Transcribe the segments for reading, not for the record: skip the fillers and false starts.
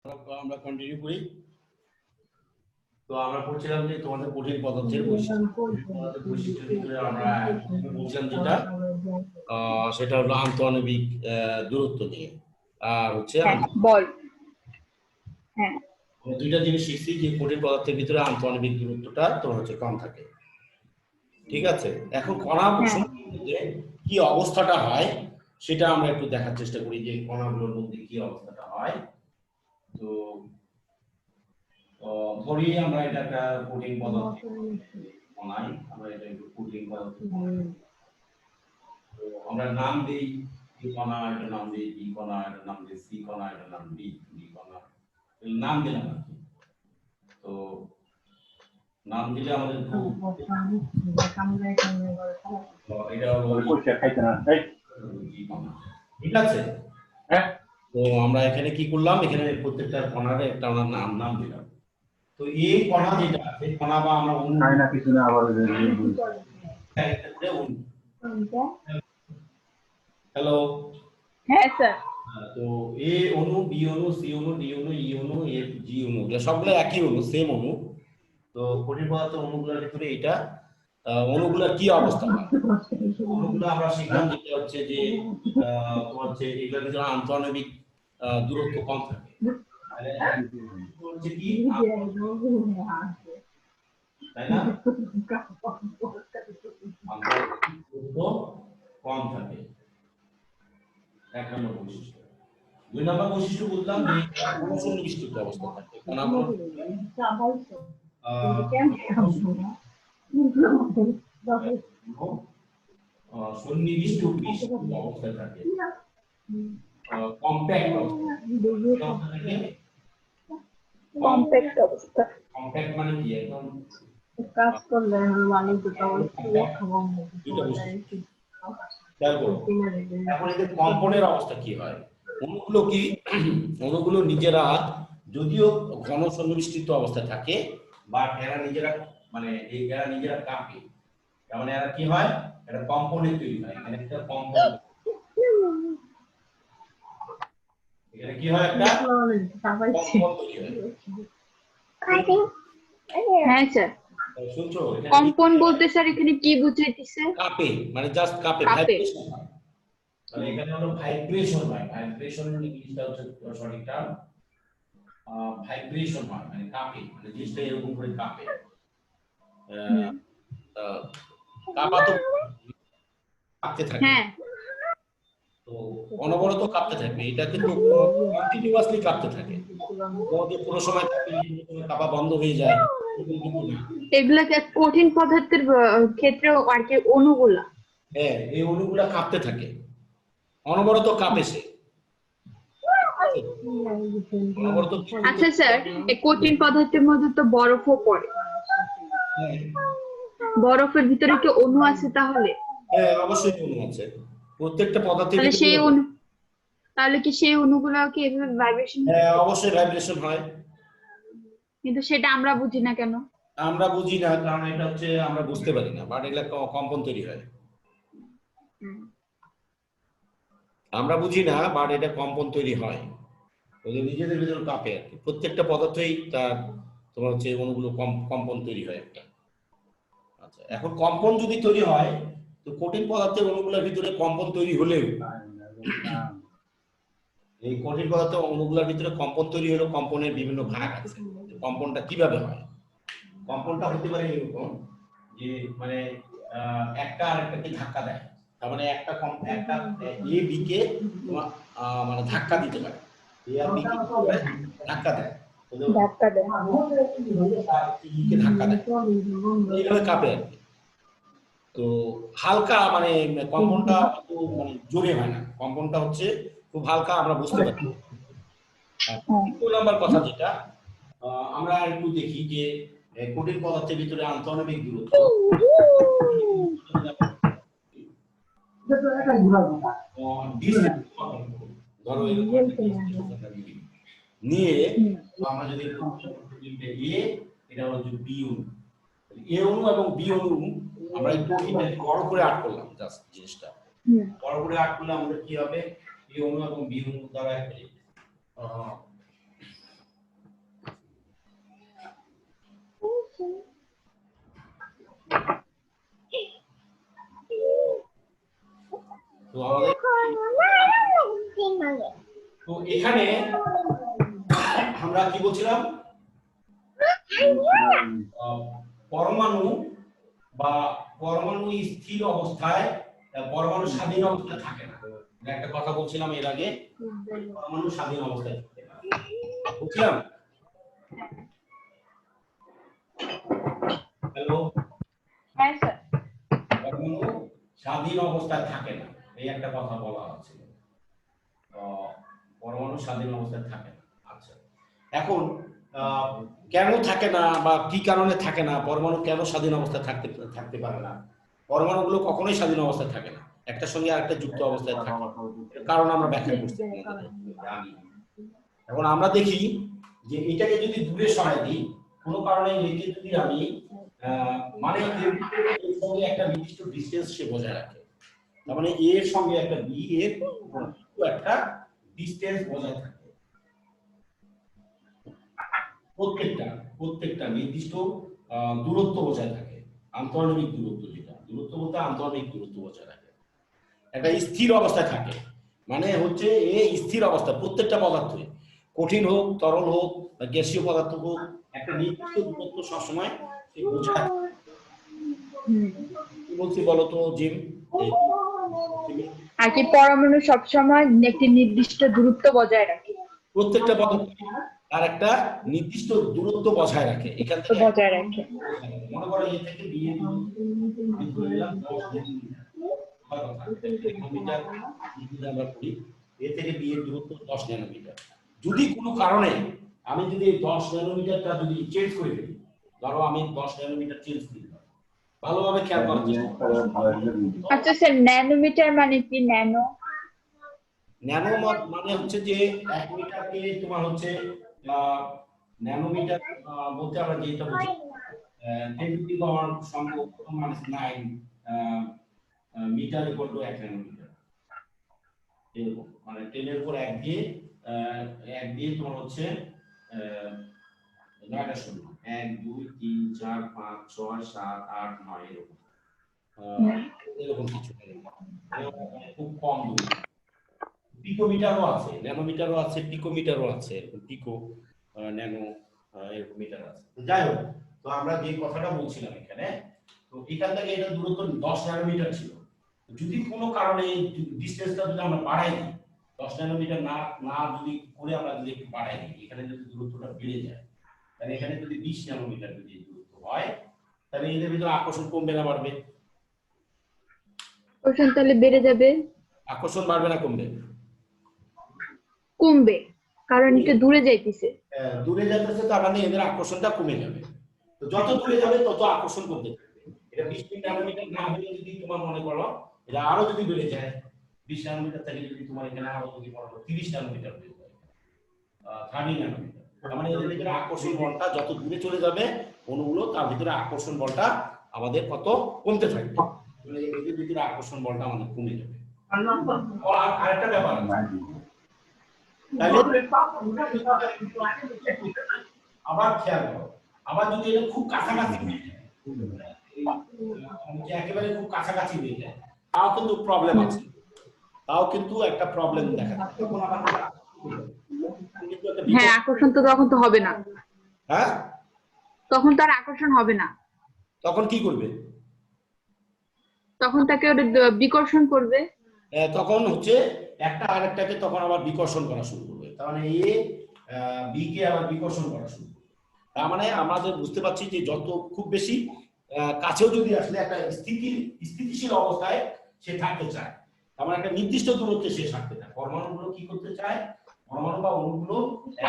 আমরা কন্টিনিউ করি। তো আমরা পড়ছিলাম যে তোমাদের কঠিন পদার্থের বৈশিষ্ট্যের ভিতরে আমরা বলছিলাম যেটা সেটা হলো আন্তঃআণবিক দূরত্ব নিয়ে, আর হচ্ছে বল। হ্যাঁ, দুইটা জিনিস শিখছি যে কঠিন পদার্থের ভিতরে আন্তঃআণবিক দূরত্বটা তোমার হচ্ছে কম থাকে। ঠিক আছে, এখন কণার মধ্যে কি অবস্থাটা হয় সেটা আমরা একটু দেখার চেষ্টা করি যে কণাগুলোর মধ্যে কি অবস্থাটা হয়। তো ধরি আমরা এটা একটা কঠিন পদার্থ বানাই, আমরা এটা একটু কঠিন পদার্থ, তো আমরা নাম দেই এ কণা, এটা নাম দেই বি কণা, এটা নাম দেই সি কণা, এটা নাম ডি কণা, নাম দিলাম আর কি। তো নাম দিলে আমাদের এটা হলো ঠিক আছে। হ্যাঁ, তো আমরা এখানে কি করলাম, এখানে প্রত্যেকটা কণার একটা আমরা নাম দিলাম। তো এই কণা যেটা আছে, কণা বা আমরা না কিছু না, আবার হ্যালো, হ্যাঁ স্যার। তো এ অণু, বি অণু, সি অণু, ডি অণু, ই অণু, এফ জি অণু, এগুলো সবগুলো একই অণু, সেম অণু। তো কঠিন পদার্থের অণুগুলোর ভিতরে এটা অণুগুলোর কি অবস্থা হয়, অণুগুলো আমরা শিখলাম যেটা হচ্ছে যে তোমার হচ্ছে এগুলোর ভিতরে আন্তঃআণবিক দূরত্ব কম থাকে, হচ্ছে কি তাই না, দূরত্ব কম থাকে। এক নম্বর বৈশিষ্ট্য। দুই নম্বর বৈশিষ্ট্য বললাম যে সন্নিবিষ্ট অবস্থা থাকে, কণাগুলো সন্নিবিষ্ট অবস্থায় থাকে, কম্প্যাক্ট অবস্থা। কম্প্যাক্ট মানে কি, একদম কাজ করলে মানে এখন এদের কম্পনের অবস্থা কি হয়, অণুগুলো কি অণুগুলো নিজেরা যদিও ঘন সন্নিবিষ্ট অবস্থায় থাকে, বা এরা নিজেরা এরা নিজেরা কাঁপে, মানে এরা কি হয়, এটা কম্পনে তৈরি হয়। এখানে একটা কম্পন, এখানে কি হয়, একটা কম্পন তৈরি হয়। হ্যাঁ স্যার, শুনছো, কম্পন বলতে স্যার এখানে কি বুঝাইতেছে? কাঁপে মানে জাস্ট কাঁপে, ভাইব্রেশন হয়। মানে এখানে হলো ভাইব্রেশন হয়, ভাইব্রেশন ইংলিশটা হচ্ছে সঠিক টার্ম, ভাইব্রেশন হয় মানে কাঁপে, মানে জিনিসটা এরকম করে কাঁপে। কাঁপা তো কাঁপতে থাকে, তো অনবরত কাঁপতে থাকবে, এটা কিন্তু কন্টিনিউয়াসলি কাঁপতে থাকে, কোনো সময় কাঁপা বন্ধ হয়ে যায়, কিন্তু না। এগুলাকে কঠিন পদার্থের ক্ষেত্রেও আর কি অণুগুলা, হ্যাঁ, এই অণুগুলা কাঁপতে থাকে, অনবরত কাঁপে সে। আচ্ছা স্যার, এই কঠিন পদার্থের মধ্যে তো বরফও পড়ে, বরফের ভিতরে কি অণু আছে তাহলে? হ্যাঁ, অবশ্যই অণু আছে প্রত্যেকটা পদার্থের তাহলে ভিতরে। সেই অণু, তাহলে কি সেই অণুগুলো কি এভাবে ভাইব্রেশন? হ্যাঁ, অবশ্যই ভাইব্রেশন হয়, কিন্তু সেটা আমরা বুঝি না কেন? আমরা বুঝি না কারণ এটা হচ্ছে আমরা বুঝতে পারি না, বাট এগুলা কম্পন তৈরি হয়। আমরা বুঝি না, বাট এটা কম্পন তৈরি হয়, ওদের নিজেদের ভিতরে কাঁপে আর কি। প্রত্যেকটা পদার্থই তার তোমার হচ্ছে অণুগুলো কম্পন তৈরি হয় একটা। আচ্ছা, এখন কম্পন যদি তৈরি হয়, তো কঠিন পদার্থের অণুগুলোর ভিতরে কম্পন তৈরি হলেও, এই কঠিন পদার্থের অণুগুলোর ভিতরে কম্পন তৈরি হলেও কম্পনের বিভিন্ন ভাগ আছে। কম্পনটা কিভাবে হয়, কম্পনটা হতে পারে এরকম যে মানে একটা আরেকটাকে ধাক্কা দেয়, তার মানে একটা এ বি কে মানে ধাক্কা দিতে পারে, এ আর বি কে ধাক্কা দেয়, ধাক্কা দেয়, ধাক্কা দেয়, এইভাবে কাঁপে আর কি। তো হালকা মানে কম্পনটা মানে জোরে হয় না, কম্পনটা হচ্ছে খুব হালকা, আমরা বুঝতে পারি। দ্বিতীয় নাম্বার কথা যেটা আমরা একটু দেখি যে কঠিন পদার্থের ভিতরে আন্তঃআণবিক দূরত্ব ধরো নিয়ে আমরা যদি এটা হলো যে বি অণু, এ অণু এবং বি অণু আমরা একটু বড় করে আট করলাম, জাস্ট জিনিসটা বড় করে আট করলে আমাদের কি হবে, এ অণু এবং বি অণু দ্বারা এখানে আমরা কি বলছিলাম, পরমাণু বা পরমাণু স্থির অবস্থায়, পরমাণু স্বাধীন অবস্থায় থাকে না। একটা কথা বলছিলাম এর আগে, পরমাণু স্বাধীন অবস্থায় থাকে না বুঝছিলাম। হ্যালো, হ্যাঁ স্যার। পরমাণু স্বাধীন অবস্থায় থাকে না, এই একটা কথা বলা হচ্ছিল। পরমাণু স্বাধীন অবস্থায় থাকে না। আচ্ছা, এখন কেন থাকে না বা কি কারণে থাকে না, পরমাণু কেন স্বাধীন অবস্থায় থাকতে পারে না? পরমাণুগুলো কখনোই স্বাধীন অবস্থায় থাকে না, একটার সঙ্গে আরেকটা যুক্ত অবস্থায় থাকে, কারণ আমরা ব্যাখ্যা করছি। এখন আমরা দেখি যে এটাকে যদি দূরে সরাই দিই, কোনো কারণে একে যদি আমি মানে এর সঙ্গে একটা নির্দিষ্ট ডিসটেন্স সে বজায় রাখে, তার মানে এ এর সঙ্গে একটা বি এর একটা ডিসটেন্স বজায় থাকে, প্রত্যেকটা নির্দিষ্ট দূরত্ব বজায় থাকে, আন্তঃআণবিক দূরত্ব, যেটা দূরত্ব বলতে আন্তঃআণবিক দূরত্ব বজায় রাখে, একটা স্থির অবস্থায় থাকে। মানে হচ্ছে এ স্থির অবস্থা, প্রত্যেকটা পদার্থে, কঠিন হোক, তরল হোক, গ্যাসীয় পদার্থ হোক, একটা নির্দিষ্ট দূরত্ব সবসময় সে বজায়। কি বলছি বলো তো জিম? আর কি পরমাণু সবসময় একটি নির্দিষ্ট দূরত্ব বজায় রাখে, প্রত্যেকটা পদার্থ তার একটা নির্দিষ্ট দূরত্ব বজায় রাখে, এখান থেকে বজায় রাখে। মনে করো এ থেকে বি এর ন্যানোমিটার, আমরা করি এ থেকে বি এর দূরত্ব 10 ন্যানোমিটার। যদি কোনো কারণে আমি যদি 10 ন্যানোমিটারটা যদি চেঞ্জ করে দিই, ধরো আমি 10 ন্যানোমিটার চেঞ্জ করি, ভালোভাবে খেয়াল করার চেষ্টা করো। আচ্ছা স্যার, ন্যানোমিটার মানে কি? ন্যানো মানে হচ্ছে যে 1 মিটারকে তোমার হচ্ছে ন্যানোমিটার বলতে আমরা যেটা বুঝি 10 to the power -9 metre equal to 1 nanometre, এরকম মানে 10 এর উপর 1 দিয়ে তোমার হচ্ছে 9টা শূন্য, 1 2 3 4 5 6 7 8 9 এরকম এরকম কিছু, খুব কম দূর। পিকোমিটারও আছে, ন্যানোমিটারও আছে, পিকোমিটারও আছে, পিকো ন্যানো এরকম মিটার আছে। তো যাই হোক, তো আমরা যে কথাটা বলছিলাম এখানে, তো এখান থেকে এটা দূরত্ব 10 ন্যানোমিটার ছিল। যদি কোনো কারণে ডিসটেন্সটা যদি আমরা বাড়াই দিই, 10 ন্যানোমিটার না যদি করে আমরা যদি একটু বাড়াই দিই, এখানে যদি দূরত্বটা বেড়ে যায়, তাহলে এখানে যদি 20 ন্যানোমিটার যদি দূরত্ব হয়, তাহলে এদের ভিতরে আকর্ষণ কমবে না বাড়বে? আকর্ষণ তাহলে বেড়ে যাবে। আকর্ষণ বাড়বে না কমবে? কমবে, কারণ এটা দূরে যাইতেছে। দূরে যাইতেছে, তার মানে এদের আকর্ষণটা কমে যাবে। তো যত দূরে যাবে তত আকর্ষণ কমতে থাকবে। এটা 20 ন্যানোমিটার না হলে যদি তোমার মনে করো এটা আরো যদি বেড়ে যায়, 20 ন্যানোমিটার থেকে যদি তোমার এখানে আরো যদি বড় 30 ন্যানোমিটার হয়ে যায়, 30 ন্যানোমিটার, তার মানে এদের ভিতরে আকর্ষণ বলটা যত দূরে চলে যাবে অণুগুলো, তার ভিতরে আকর্ষণ বলটা আমাদের কত কমতে থাকবে, মানে এদের ভিতরে আকর্ষণ বলটা আমাদের কমে যাবে। আর আরেকটা ব্যাপার আছে, আবার খেয়াল করো, আবার যদি এটা খুব কাছাকাছি হয়ে যায়, একেবারে খুব কাছাকাছি হয়ে যায়, তাও কিন্তু প্রবলেম আছে, তাও কিন্তু একটা প্রবলেম দেখা যায়। তখন আবার হ্যাঁ, আকর্ষণ তো তখন তো হবে না। হ্যাঁ, তখন তার আকর্ষণ হবে না। তখন কি করবে? তখন তাকে বিকর্ষণ করবে। তখন হচ্ছে একটা আরেকটাকে তখন আবার বিকর্ষণ করা শুরু করবে, তার মানে এ বি কে আবার বিকর্ষণ করা শুরু করবে। তার মানে আমাদের বুঝতে পারছি যে যত খুব বেশি কাছেও যদি আসলে একটা স্থিতিশীল অবস্থায় সে থাকতে চায়, তার মানে একটা নির্দিষ্ট দূরত্বে সে থাকতে চায়। পরমাণুগুলো কি করতে চায়? পরমাণু বা অণুগুলো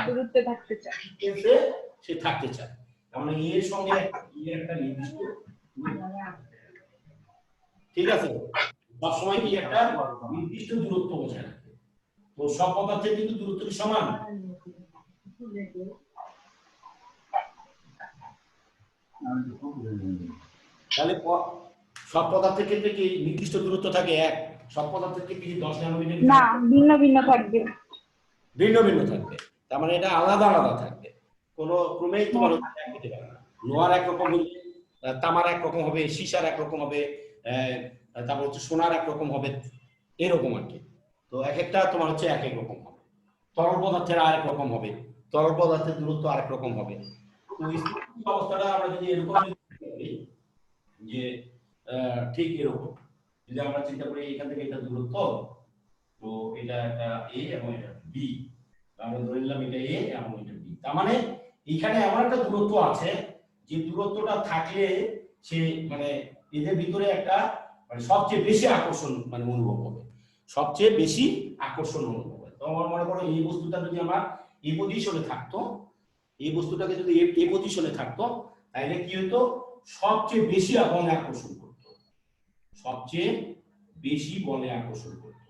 দূরত্বে থাকতে চায়, সে থাকতে চায়, তার মানে এর সঙ্গে একটা নির্দিষ্ট, ঠিক আছে, সবসময় কি একটা নির্দিষ্ট দূরত্ব বজায় রাখে। তো সব পদার্থের কিন্তু দূরত্ব কি সমান? তাহলে সব পদার্থের ক্ষেত্রে কি নির্দিষ্ট দূরত্ব থাকে এক? সব পদার্থের ক্ষেত্রে কি 10 ন্যানোমিটার না, ভিন্ন ভিন্ন থাকবে। ভিন্ন ভিন্ন থাকবে, তার মানে এটা আলাদা আলাদা থাকবে, কোনো ক্রমেই তোমার এক হতে পারে না। লোহার একরকম হবে, তামার একরকম হবে, সীসার একরকম হবে, তারপর হচ্ছে সোনার একরকম হবে, এরকম আর কি। তো এক একটা তোমার হচ্ছে এক এক রকম হবে। তরল পদার্থের আরেক রকম হবে, তরল পদার্থের দূরত্ব আরেক রকম হবে। তো স্থিতিশীল অবস্থাটা আমরা যদি এরকম করি যে ঠিক এরকম যদি আমরা চিন্তা করি এখান থেকে এটা দূরত্ব, তো এটা একটা এ এবং এটা বি, আমরা ধরে নিলাম এটা এ এবং এটা বি। তার মানে এখানে এমন একটা দূরত্ব আছে যে দূরত্বটা থাকলে সে মানে এদের ভিতরে একটা মানে সবচেয়ে বেশি আকর্ষণ মানে অনুভব হবে, সবচেয়ে বেশি আকর্ষণ অনুভব হবে। তো আমার মনে করো এই বস্তুটা যদি আমার এই পজিশনে থাকতো, এই বস্তুটাকে যদি এই পজিশনে থাকতো, তাহলে কি হতো, সবচেয়ে বেশি বলে আকর্ষণ করতো, সবচেয়ে বেশি বলে আকর্ষণ করতো।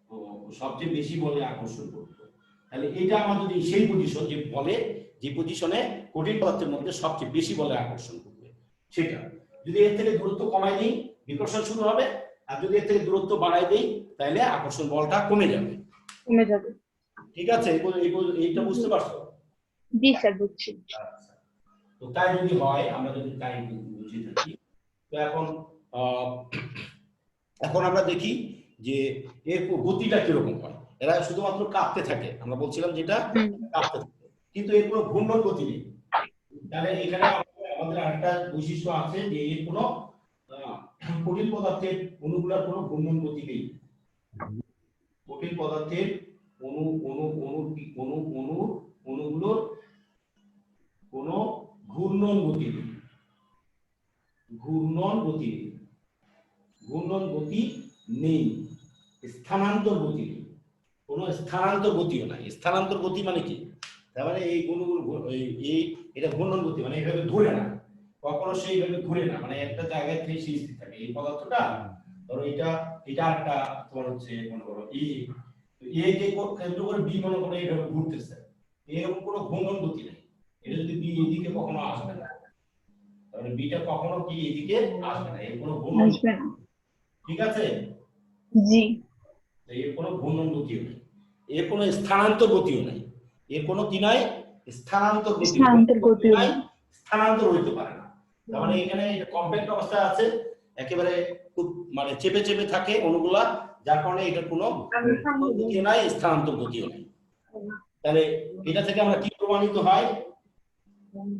তো সবচেয়ে বেশি বলে আকর্ষণ করতো, তাহলে এটা আমার যদি সেই পজিশন যে বলে যে পজিশনে কঠিন পদার্থের মধ্যে সবচেয়ে বেশি বলে আকর্ষণ করবে, সেটা যদি এর থেকে দূরত্ব কমাই দিই বিকর্ষণ শুরু হবে, আর যদি এর থেকে দূরত্ব বাড়াই দিই তাহলে আকর্ষণ বলটা কমে যাবে। ঠিক আছে, এইটা বুঝতে পারছো? জি স্যার, বুঝছি। আচ্ছা, তো তাই যদি হয়, আমরা যদি তাই বুঝে থাকি, তো এখন আমরা দেখি যে এর গতিটা কিরকম হয়। এরা শুধুমাত্র কাঁপতে থাকে, আমরা বলছিলাম যেটা কাঁপতে থাকে, কিন্তু এর কোনো ঘূর্ণন গতি নেই। তাহলে এখানে আমাদের আরেকটা বৈশিষ্ট্য আছে যে এর কোনো কঠিন পদার্থের অণুগুলোর কোনো ঘূর্ণন গতি নেই। কঠিন পদার্থের অণুগুলোর কোনো ঘূর্ণন গতি নেই, ঘূর্ণন গতি নেই, ঘূর্ণন গতি নেই, স্থানান্তর গতি নেই, কোনো স্থানান্তর গতিও নাই। স্থানান্তর গতি মানে কি, তার মানে এই অণুগুলো এই এটা ঘূর্ণন গতি মানে এইভাবে ঘুরে না, কখনো সেইভাবে ঘুরে না, মানে একটা জায়গায় থেকে সেই স্থির থাকে। এই পদার্থটা ধরো এটা একটা তোমার হচ্ছে মনে করো এ কে কেন্দ্র করে বি মনে করো এইভাবে ঘুরতেছে, এরকম কোনো ঘূর্ণন গতি নেই। এটা যদি বি এদিকে কখনো আসবে না, তাহলে বিটা কখনো কি এদিকে আসবে না, এর কোনো ঘূর্ণন আসবে না। ঠিক আছে? জি। এর কোনো ঘূর্ণন গতিও নেই, এর কোনো স্থানান্তর গতিও নেই, এর কোনো কি নাই, স্থানান্তর গতি নাই, স্থানান্তর হইতে পারে না। তার মানে এখানে কম্প্যাক্ট অবস্থায় আছে, একেবারে খুব মানে চেপে চেপে থাকে অণুগুলা, যার কারণে এটার কোনো গতিও নাই, স্থানান্তর গতিও নাই। তাহলে এটা থেকে আমরা কি প্রমাণিত হয়,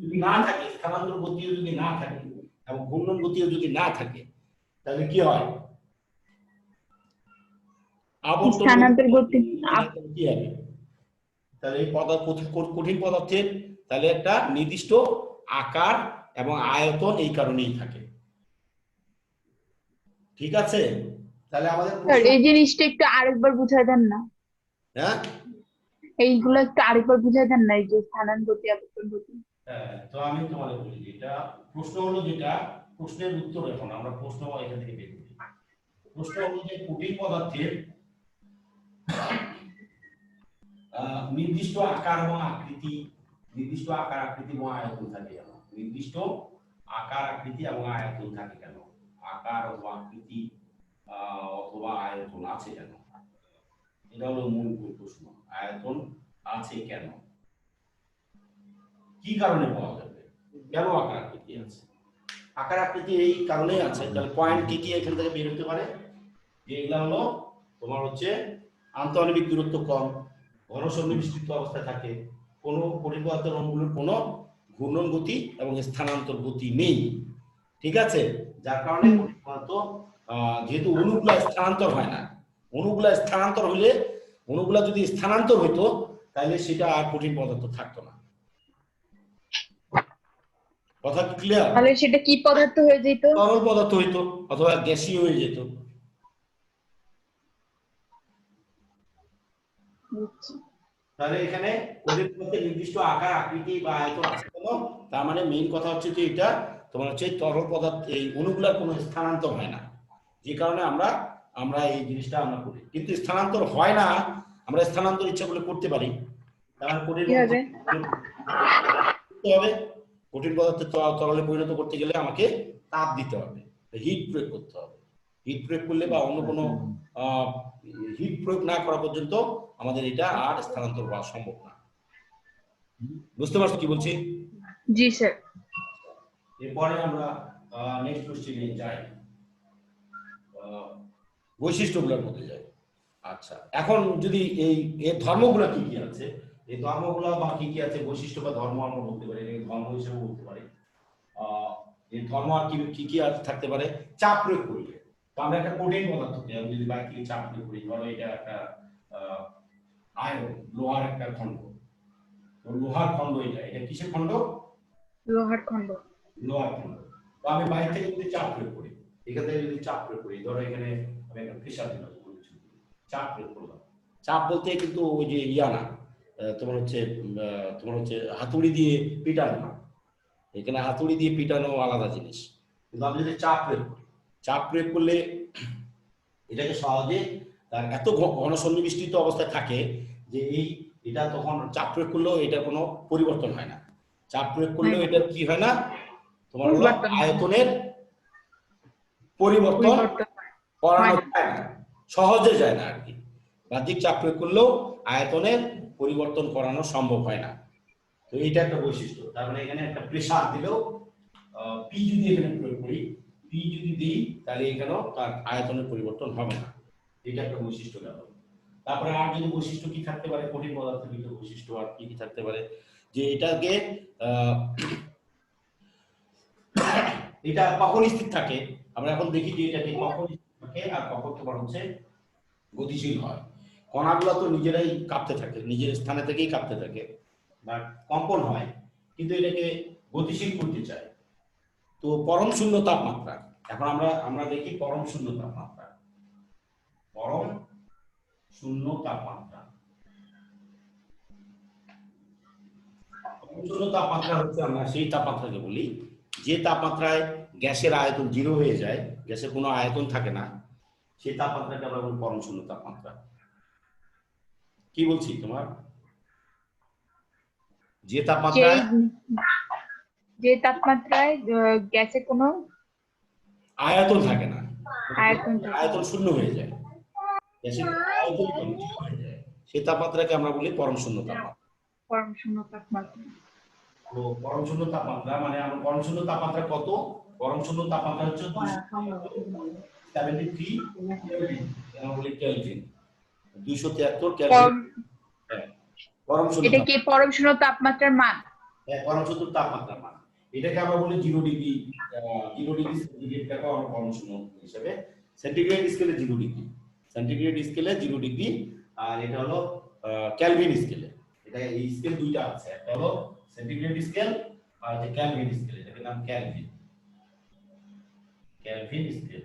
যদি না থাকে স্থানান্তর গতিও যদি না থাকে এবং ঘূর্ণন গতিও যদি না থাকে, তাহলে কি হয়, স্থানান্তর গতি কি হবে, তাহলে এই কঠিন পদার্থের তাহলে একটা নির্দিষ্ট আকার এবং আয়তন এই কারণেই থাকে। ঠিক আছে, তাহলে আমাদের এই জিনিসটা একটু আরেকবার বুঝাই দেন না। হ্যাঁ, এইগুলো একটু আরেকবার বুঝাই দেন না, এই যে স্থানান্তর গতি আবর্তন গতি। হ্যাঁ, তো আমি তোমাদের বলি যেটা প্রশ্ন হলো, যেটা প্রশ্নের উত্তর, এখন আমরা প্রশ্ন এখান থেকে বের করি। প্রশ্ন হলো যে কঠিন পদার্থের নির্দিষ্ট আকার এবং আকৃতি, নির্দিষ্ট আকার আকৃতি এবং আয়তন থাকে কেন, নির্দিষ্ট আকার আকৃতি এবং আয়তন থাকে কেন, আকার অথবা আকৃতি অথবা আয়তন আছে কেন, এটা হলো মূল প্রশ্ন। আয়তন আছে কেন, কি কারণে পাওয়া যাবে, কেন আকার আকৃতি আছে, আকার আকৃতি এই কারণেই আছে। তাহলে পয়েন্ট কি কি এখান থেকে বের হতে পারে, যে এগুলা হলো তোমার হচ্ছে আন্তঃআণবিক দূরত্ব কম, ঘন সন্নিবিষ্ট অবস্থায় থাকে, কোনো কঠিন পদার্থের অণুগুলোর কোনো ঘূর্ণন গতি এবং স্থানান্তর গতি নেই। ঠিক আছে, যার কারণে কঠিন পদার্থ যেহেতু অণুগুলা স্থানান্তর হয় না, অণুগুলা স্থানান্তর হইলে, অণুগুলা যদি স্থানান্তর হইতো তাহলে সেটা আর কঠিন পদার্থ থাকতো না। কথা কি ক্লিয়ার? তাহলে সেটা কি পদার্থ হয়ে যেত? তরল পদার্থ হইতো অথবা গ্যাসীয় হয়ে যেত। তাহলে এখানে কঠিন পদার্থের নির্দিষ্ট আকার আকৃতি বা আয়তন আছে কেন, তার মানে মেইন কথা হচ্ছে যে এটা তোমার হচ্ছে তরল পদার্থ, এই অণুগুলার কোনো স্থানান্তর হয় না, যে কারণে আমরা এই জিনিসটা আমরা করি। কিন্তু স্থানান্তর হয় না, আমরা স্থানান্তর ইচ্ছা করলে করতে পারি। তার কঠিন হবে, কঠিন পদার্থের তরলে পরিণত করতে গেলে আমাকে তাপ দিতে হবে, হিট প্রয়োগ করতে হবে। হিট প্রয়োগ করলে বা অন্য কোনো হিট প্রয়োগ না করা পর্যন্ত আমাদের এটা আর স্থানান্তর হওয়া সম্ভব না। বুঝতে পারছো কি বলছি? জি স্যার। এরপরে আমরা নেক্সট কোশ্চেনে যাই। বৈশিষ্ট্যগুলোর মধ্যে যায়। আচ্ছা, এখন যদি এই এর ধর্মগুলো কি কি আছে, এই ধর্মগুলো বা কি কি আছে, বৈশিষ্ট্য বা ধর্ম আমরা বলতে পারি, এই ধর্ম হিসেবে বলতে পারি। এই ধর্ম আর কি কি কি থাকতে পারে, চাপ প্রয়োগ করলে। তো আমরা একটা কঠিন পদার্থকে আমি যদি বাইরে চাপ প্রয়োগ করি, ধরো এটা একটা আয়রন, লোহার একটা খণ্ড, তো লোহার খণ্ড, এটা কিসের খণ্ড? লোহার খণ্ড। লোহার খণ্ড। তো আমি বাইরে থেকে যদি চাপ প্রয়োগ করি, এখান থেকে যদি চাপ প্রয়োগ করি, ধরো এখানে আমি একটা প্রেসার দিলাম, চাপ প্রয়োগ করলাম। চাপ বলতে কিন্তু ওই যে ইয়া না, তোমার হচ্ছে হাতুড়ি দিয়ে পিটানো না, এখানে হাতুড়ি দিয়ে পিটানো আলাদা জিনিস। কিন্তু আমি যদি চাপ প্রয়োগ করি, চাপ প্রয়োগ করলে এটাকে সহজে তার এত ঘন সন্নিবেষ্টিত অবস্থায় থাকে যে এটা তখন চাপ প্রয়োগ করলেও এটা কোনো পরিবর্তন হয় না। চাপ প্রয়োগ করলেও এটা কি হয় না, তোমার হলো আয়তনের পরিবর্তন করানো যায় না, সহজে যায় না আর কি। বাহ্যিক চাপ প্রয়োগ করলেও আয়তনের পরিবর্তন করানো সম্ভব হয় না। তো এইটা একটা বৈশিষ্ট্য। তার মানে এখানে একটা প্রেসার দিলেও পি যদি এখানে প্রয়োগ করি, পি যদি দিই, তাহলে এখানেও তার আয়তনের পরিবর্তন হবে না। এটা একটা বৈশিষ্ট্য গেল। তারপরে আর যদি বৈশিষ্ট্য কি থাকতে পারে, কঠিন পদার্থের ভিতরে বৈশিষ্ট্য আর কি কি থাকতে পারে, যে এটাকে এটা কখন স্থির থাকে, আমরা এখন দেখি যে এটাকে কখন স্থির থাকে আর কখন তোমার হচ্ছে গতিশীল হয়। কণাগুলো তো নিজেরাই কাঁপতে থাকে, নিজের স্থানে থেকেই কাঁপতে থাকে বা কম্পন হয়, কিন্তু এটাকে গতিশীল করতে চায়। তো পরম শূন্য তাপমাত্রা, এখন আমরা দেখি পরম শূন্য তাপমাত্রা। পরম শূন্য তাপমাত্রা, পরম শূন্য তাপমাত্রা হচ্ছে আমরা সেই তাপমাত্রাকে বলি যে তাপমাত্রায় গ্যাসের আয়তন 0 হয়ে যায়, গ্যাসের কোনো আয়তন থাকে না, সেই তাপমাত্রাকে আমরা বলি পরম শূন্য তাপমাত্রা। কি বলছি তোমার, যে তাপমাত্রায় গ্যাসে কোনো আয়তন থাকে না, আয়তন শূন্য হয়ে যায়, গ্যাসের আয়তন হয়ে যায়, সেই তাপমাত্রাকে আমরা বলি পরম শূন্য তাপমাত্রা। পরম শূন্য তাপমাত্রা। তো পরম শূন্য তাপমাত্রা মানে আমরা পরম শূন্য তাপমাত্রা কত, পরম শূন্য তাপমাত্রা হচ্ছে 273 কেলভিন, আমরা বলি কেলভিন, 273 কেলভিন। পরম শূন্য, এটা কি পরম শূন্য তাপমাত্রার মান? হ্যাঁ, পরম শূন্য তাপমাত্রার মান। এটাকে আমরা বলি 0 ডিগ্রি, 0 ডিগ্রি সেন্টিগ্রেডটাকে আমরা পরম শূন্য হিসেবে, সেন্টিগ্রেড স্কেলে 0 ডিগ্রি, সেন্টিগ্রেড স্কেলে 0 ডিগ্রি, আর এটা হলো কেলভিন স্কেলে। এটা এই স্কেল দুইটা আছে, একটা হলো সেন্টিগ্রেড স্কেল আর যে কেলভিন স্কেল, এটাকে নাম Kelvin, Kelvin scale,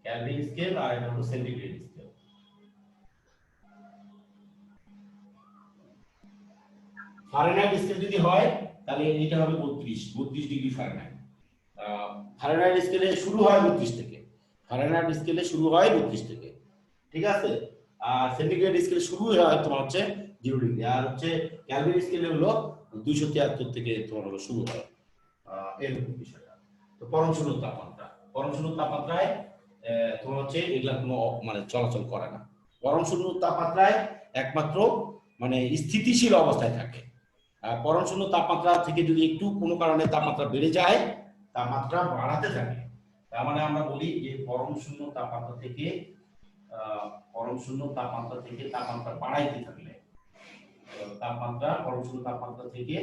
Kelvin scale, আর এটা হলো সেন্টিগ্রেড স্কেল। ফারেনহাইট স্কেল যদি হয় তাহলে এটা হবে 32 ডিগ্রি ফারেনহাইট। ফারেনহাইট স্কেলে শুরু হয় 32 থেকে, ফারেনহাইট স্কেলে শুরু হয় 32 থেকে, ঠিক আছে। আর সেন্টিগ্রেড স্কেলে শুরু হয় তোমার হচ্ছে 0 ডিগ্রি, আর হচ্ছে কেলভিন স্কেলে হলো 273 থেকে তোমার হলো শুরু হয়, এরকম বিষয়টা। তো পরম শূন্য তাপমাত্রা, পরম শূন্য তাপমাত্রায় তোমার হচ্ছে এগুলা কোনো মানে চলাচল করে না। পরম শূন্য তাপমাত্রায় একমাত্র মানে স্থিতিশীল অবস্থায় থাকে। পরম শূন্য তাপমাত্রা থেকে যদি একটু কোনো কারণে তাপমাত্রা বেড়ে যায়, তাপমাত্রা বাড়াতে থাকে, তার মানে আমরা বলি যে পরম শূন্য তাপমাত্রা থেকে তাপমাত্রা বাড়াইতে থাকলে, পরম শূন্য তাপমাত্রা থেকে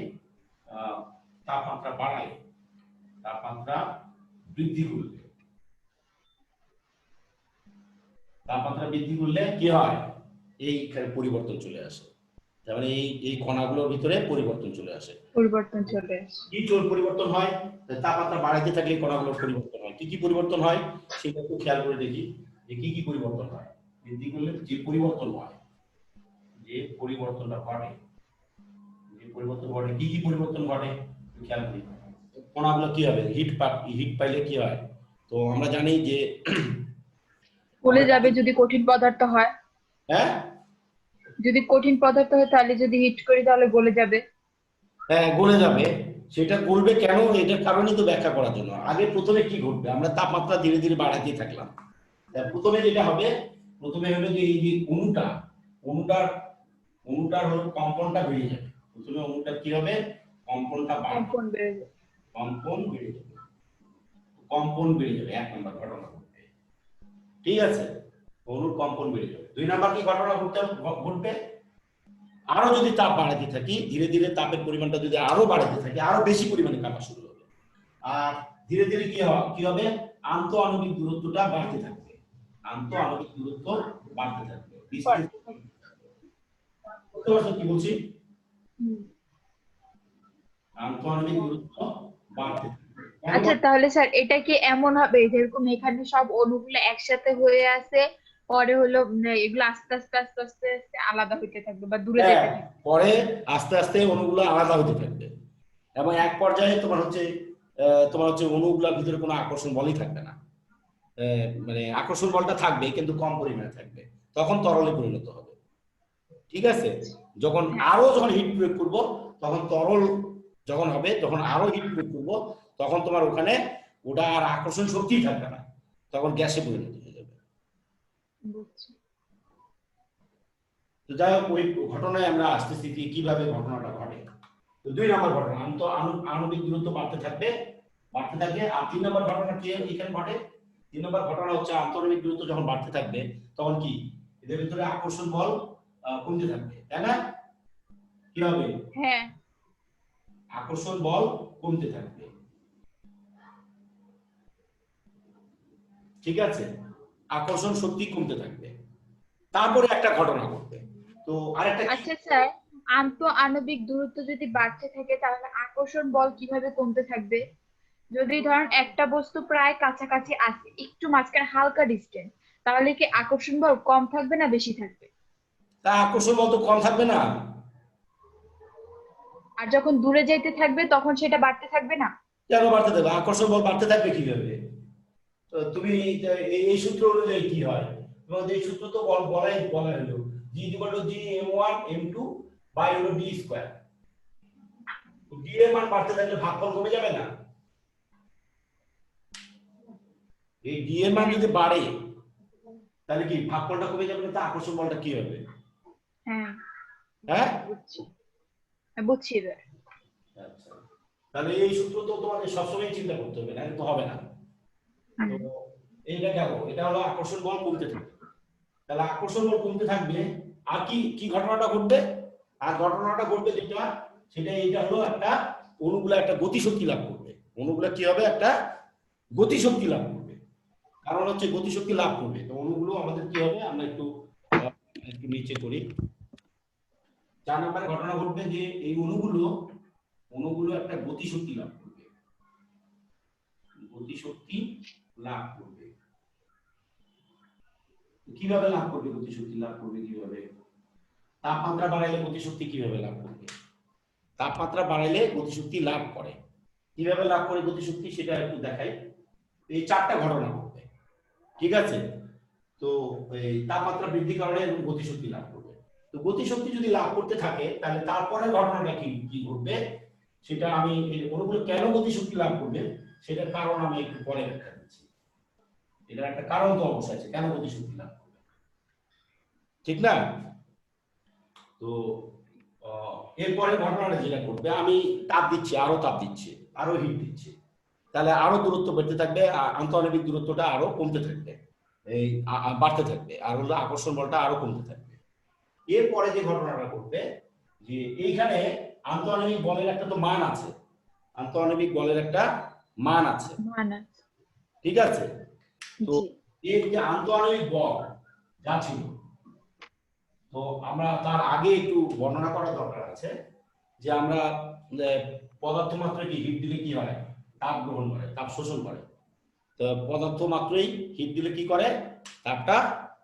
তাপমাত্রা বাড়ায়, তাপমাত্রা বৃদ্ধি করলে, তাপমাত্রা বৃদ্ধি করলে কি হয়, এইখানে পরিবর্তন চলে আসে। তার মানে এই কণাগুলোর ভিতরে পরিবর্তন চলে আসে, কি পরিবর্তন হয়, তাপমাত্রা বাড়াইতে থাকলে কণাগুলোর পরিবর্তন হয়। কি কি পরিবর্তন হয় সেটা একটু খেয়াল করে দেখি যে কি কি পরিবর্তন হয়। বৃদ্ধি করলে যে পরিবর্তন হয়, যে পরিবর্তনটা ঘটে, কি কি পরিবর্তন ঘটে খেয়াল করি। কণাগুলো কি হবে, হিট পাইলে কি হয়, তো আমরা জানি যে গলে যাবে যদি কঠিন পদার্থ হয়। হ্যাঁ, যদি কঠিন পদার্থ হয় তাহলে যদি হিট করি তাহলে গলে যাবে। হ্যাঁ, গলে যাবে। সেটা গলবে কেন, এটার কারণই তো ব্যাখ্যা করার জন্য আগে প্রথমে কি ঘটবে, আমরা তাপমাত্রা ধীরে ধীরে বাড়াতে থাকলাম। প্রথমে যেটা হবে, প্রথমে হলো যে এই যে অণুটার হলো কম্পনটা বেড়ে যাবে। প্রথমে অণুটার কি হবে, কম্পনটা বাড়বে, কম্পন বেড়ে যাবে, এক নম্বর ঘটনা ঘটবে। ঠিক আছে, অণুর কম্পন বেড়ে যাবে। 2 নাম্বার কি ঘটনা ঘটবে, আরো যদি তাপ বাড়াতে থাকি, ধীরে ধীরে তাপের পরিমাণটা যদি আরো বাড়াতে থাকি, আরো বেশি পরিমাণে কাঁপা শুরু হবে। আর ধীরে ধীরে কি হবে, আন্তঃআণবিক দূরত্বটা বাড়তে থাকবে, আন্তঃআণবিক দূরত্ব বাড়তে থাকবে। বুঝতে পারছো কি বলছি? আন্তঃআণবিক দূরত্ব বাড়তে থাকবে। আচ্ছা তাহলে স্যার এটা কি এমন হবে যেরকম এখানে সব অণুগুলো একসাথে হয়ে আছে, পরে হলো এগুলো আস্তে আস্তে আস্তে আস্তে আস্তে আলাদা হইতে থাকবে বা দূরে যেতে থাকবে? পরে আস্তে আস্তে অণুগুলো আলাদা হতে থাকবে এবং এক পর্যায়ে তোমার হচ্ছে অণুগুলোর ভিতরে কোনো আকর্ষণ বলই থাকবে না। মানে আকর্ষণ বলটা থাকবে কিন্তু কম পরিমাণে থাকবে, তখন তরলে পরিণত হবে। ঠিক আছে, যখন হিট প্রয়োগ করব, তখন তরল যখন হবে, তখন আরো হিট প্রয়োগ করব, তখন তোমার ওখানে ওটা আর আকর্ষণ শক্তিই থাকবে না, তখন গ্যাসে পরিণত হয়ে যাবে। তো যাই হোক, ওই ঘটনায় আমরা আসতেছি কিভাবে ঘটনাটা ঘটে। তো 2 নম্বর ঘটনা, আণবিক দূরত্ব বাড়তে থাকবে। আর 3 নম্বর ঘটনা কি এখানে ঘটে? 3 নম্বর ঘটনা হচ্ছে আন্তঃআণবিক দূরত্ব যখন বাড়তে থাকবে, তখন কি এদের ভিতরে আকর্ষণ বল কমতে থাকবে, তাই না? কি হবে? হ্যাঁ, আকর্ষণ বল কমতে থাকবে। ঠিক আছে, আকর্ষণ শক্তি কমতে থাকবে। তারপরে একটা ঘটনা ঘটবে। তো আরেকটা, আচ্ছা স্যার, আন্তঃআণবিক দূরত্ব যদি বাড়তে থাকে তাহলে আকর্ষণ বল কিভাবে কমতে থাকবে? যদি ধরেন একটা বস্তু প্রায় কাছাকাছি আছে, একটু মাঝখানে হালকা ডিস্টেন্স, তাহলে কি আকর্ষণ বল কম থাকবে না বেশি থাকবে? তা আকর্ষণ বল তো কম থাকবে না। আর যখন দূরে যাইতে থাকবে তখন সেটা বাড়তে থাকবে না? কেন বাড়তে থাকবে? আকর্ষণ বল বাড়তে থাকবে কিভাবে? তো তুমি এই সূত্র অনুযায়ী কি হয়, তোমাদের এই সূত্র তো বলা হলো G = G_m1 m2 বাই হলো d স্কয়ার। d এর মান বাড়তে থাকলে ভাগফল কমে যাবে না? এই d এর মান যদি বাড়ে তাহলে কি ভাগফলটা কমে যাবে না? তো আকর্ষণ বলটা কি হবে? হ্যাঁ হ্যাঁ, বুঝছি এবার। আচ্ছা, তাহলে এই সূত্র তো তোমাদের সবসময় চিন্তা করতে হবে, না তো হবে না। তো এইটা দেখো, এটা হলো আকর্ষণ বল কমতে থাকবে। তাহলে আকর্ষণ বল কমতে থাকবে, আর কি ঘটনাটা ঘটবে? আর ঘটনাটা ঘটবে যেটা, সেটা এইটা হলো একটা অণুগুলা একটা গতিশক্তি লাভ করবে। অণুগুলা কি হবে? একটা গতিশক্তি লাভ করবে। কারণ হচ্ছে গতিশক্তি লাভ করবে, তো অণুগুলো আমাদের কি হবে, আমরা একটু নিচে করি। 4 নম্বরে ঘটনা ঘটবে যে এই অণুগুলো একটা গতিশক্তি লাভ করবে, গতিশক্তি লাভ করবে। কিভাবে লাভ করবে? গতিশক্তি লাভ করবে কিভাবে? তাপমাত্রা বাড়াইলে গতিশক্তি কিভাবে লাভ করবে? তাপমাত্রা বাড়াইলে গতিশক্তি লাভ করে। কিভাবে লাভ করে গতিশক্তি, সেটা একটু দেখাই। এই 4টা ঘটনা ঘটবে, ঠিক আছে? তো এই তাপমাত্রা বৃদ্ধির কারণে গতিশক্তি লাভ করবে। তো গতিশক্তি যদি লাভ করতে থাকে, তাহলে তারপরে ঘটনাটা কি ঘটবে, সেটা আমি এই অণুগুলো কেন গতিশক্তি লাভ করবে সেটার কারণ আমি একটু পরে ব্যাখ্যা দিচ্ছি। এটার একটা কারণ তো অবশ্যই আছে কেন গতিশক্তি লাভ করবে, ঠিক না? তো এরপরে ঘটনাটা যেটা ঘটবে, আমি তাপ দিচ্ছি, আরো তাপ দিচ্ছি, আরো হিট দিচ্ছি, তাহলে আরো দূরত্ব বাড়তে থাকবে, আন্তঃআণবিক দূরত্বটা আরো কমতে থাকবে, এই বাড়তে থাকবে, আর হলো আকর্ষণ বলটা আরো কমতে থাকবে। এরপরে যে ঘটনাটা ঘটবে, যে এইখানে আন্তঃআণবিক বলের একটা তো মান আছে, আন্তঃআণবিক বলের একটা মান আছে, ঠিক আছে? তো এই যে আন্তঃআণবিক বল যা ছিল, তো আমরা তার আগে একটু বর্ণনা করা দরকার আছে যে আমরা পদার্থ মাত্রই কি হিট দিলে কি হয়, তাপ গ্রহণ করে, তাপ শোষণ করে। তো পদার্থ মাত্রই হিট দিলে কি করে, তাপটা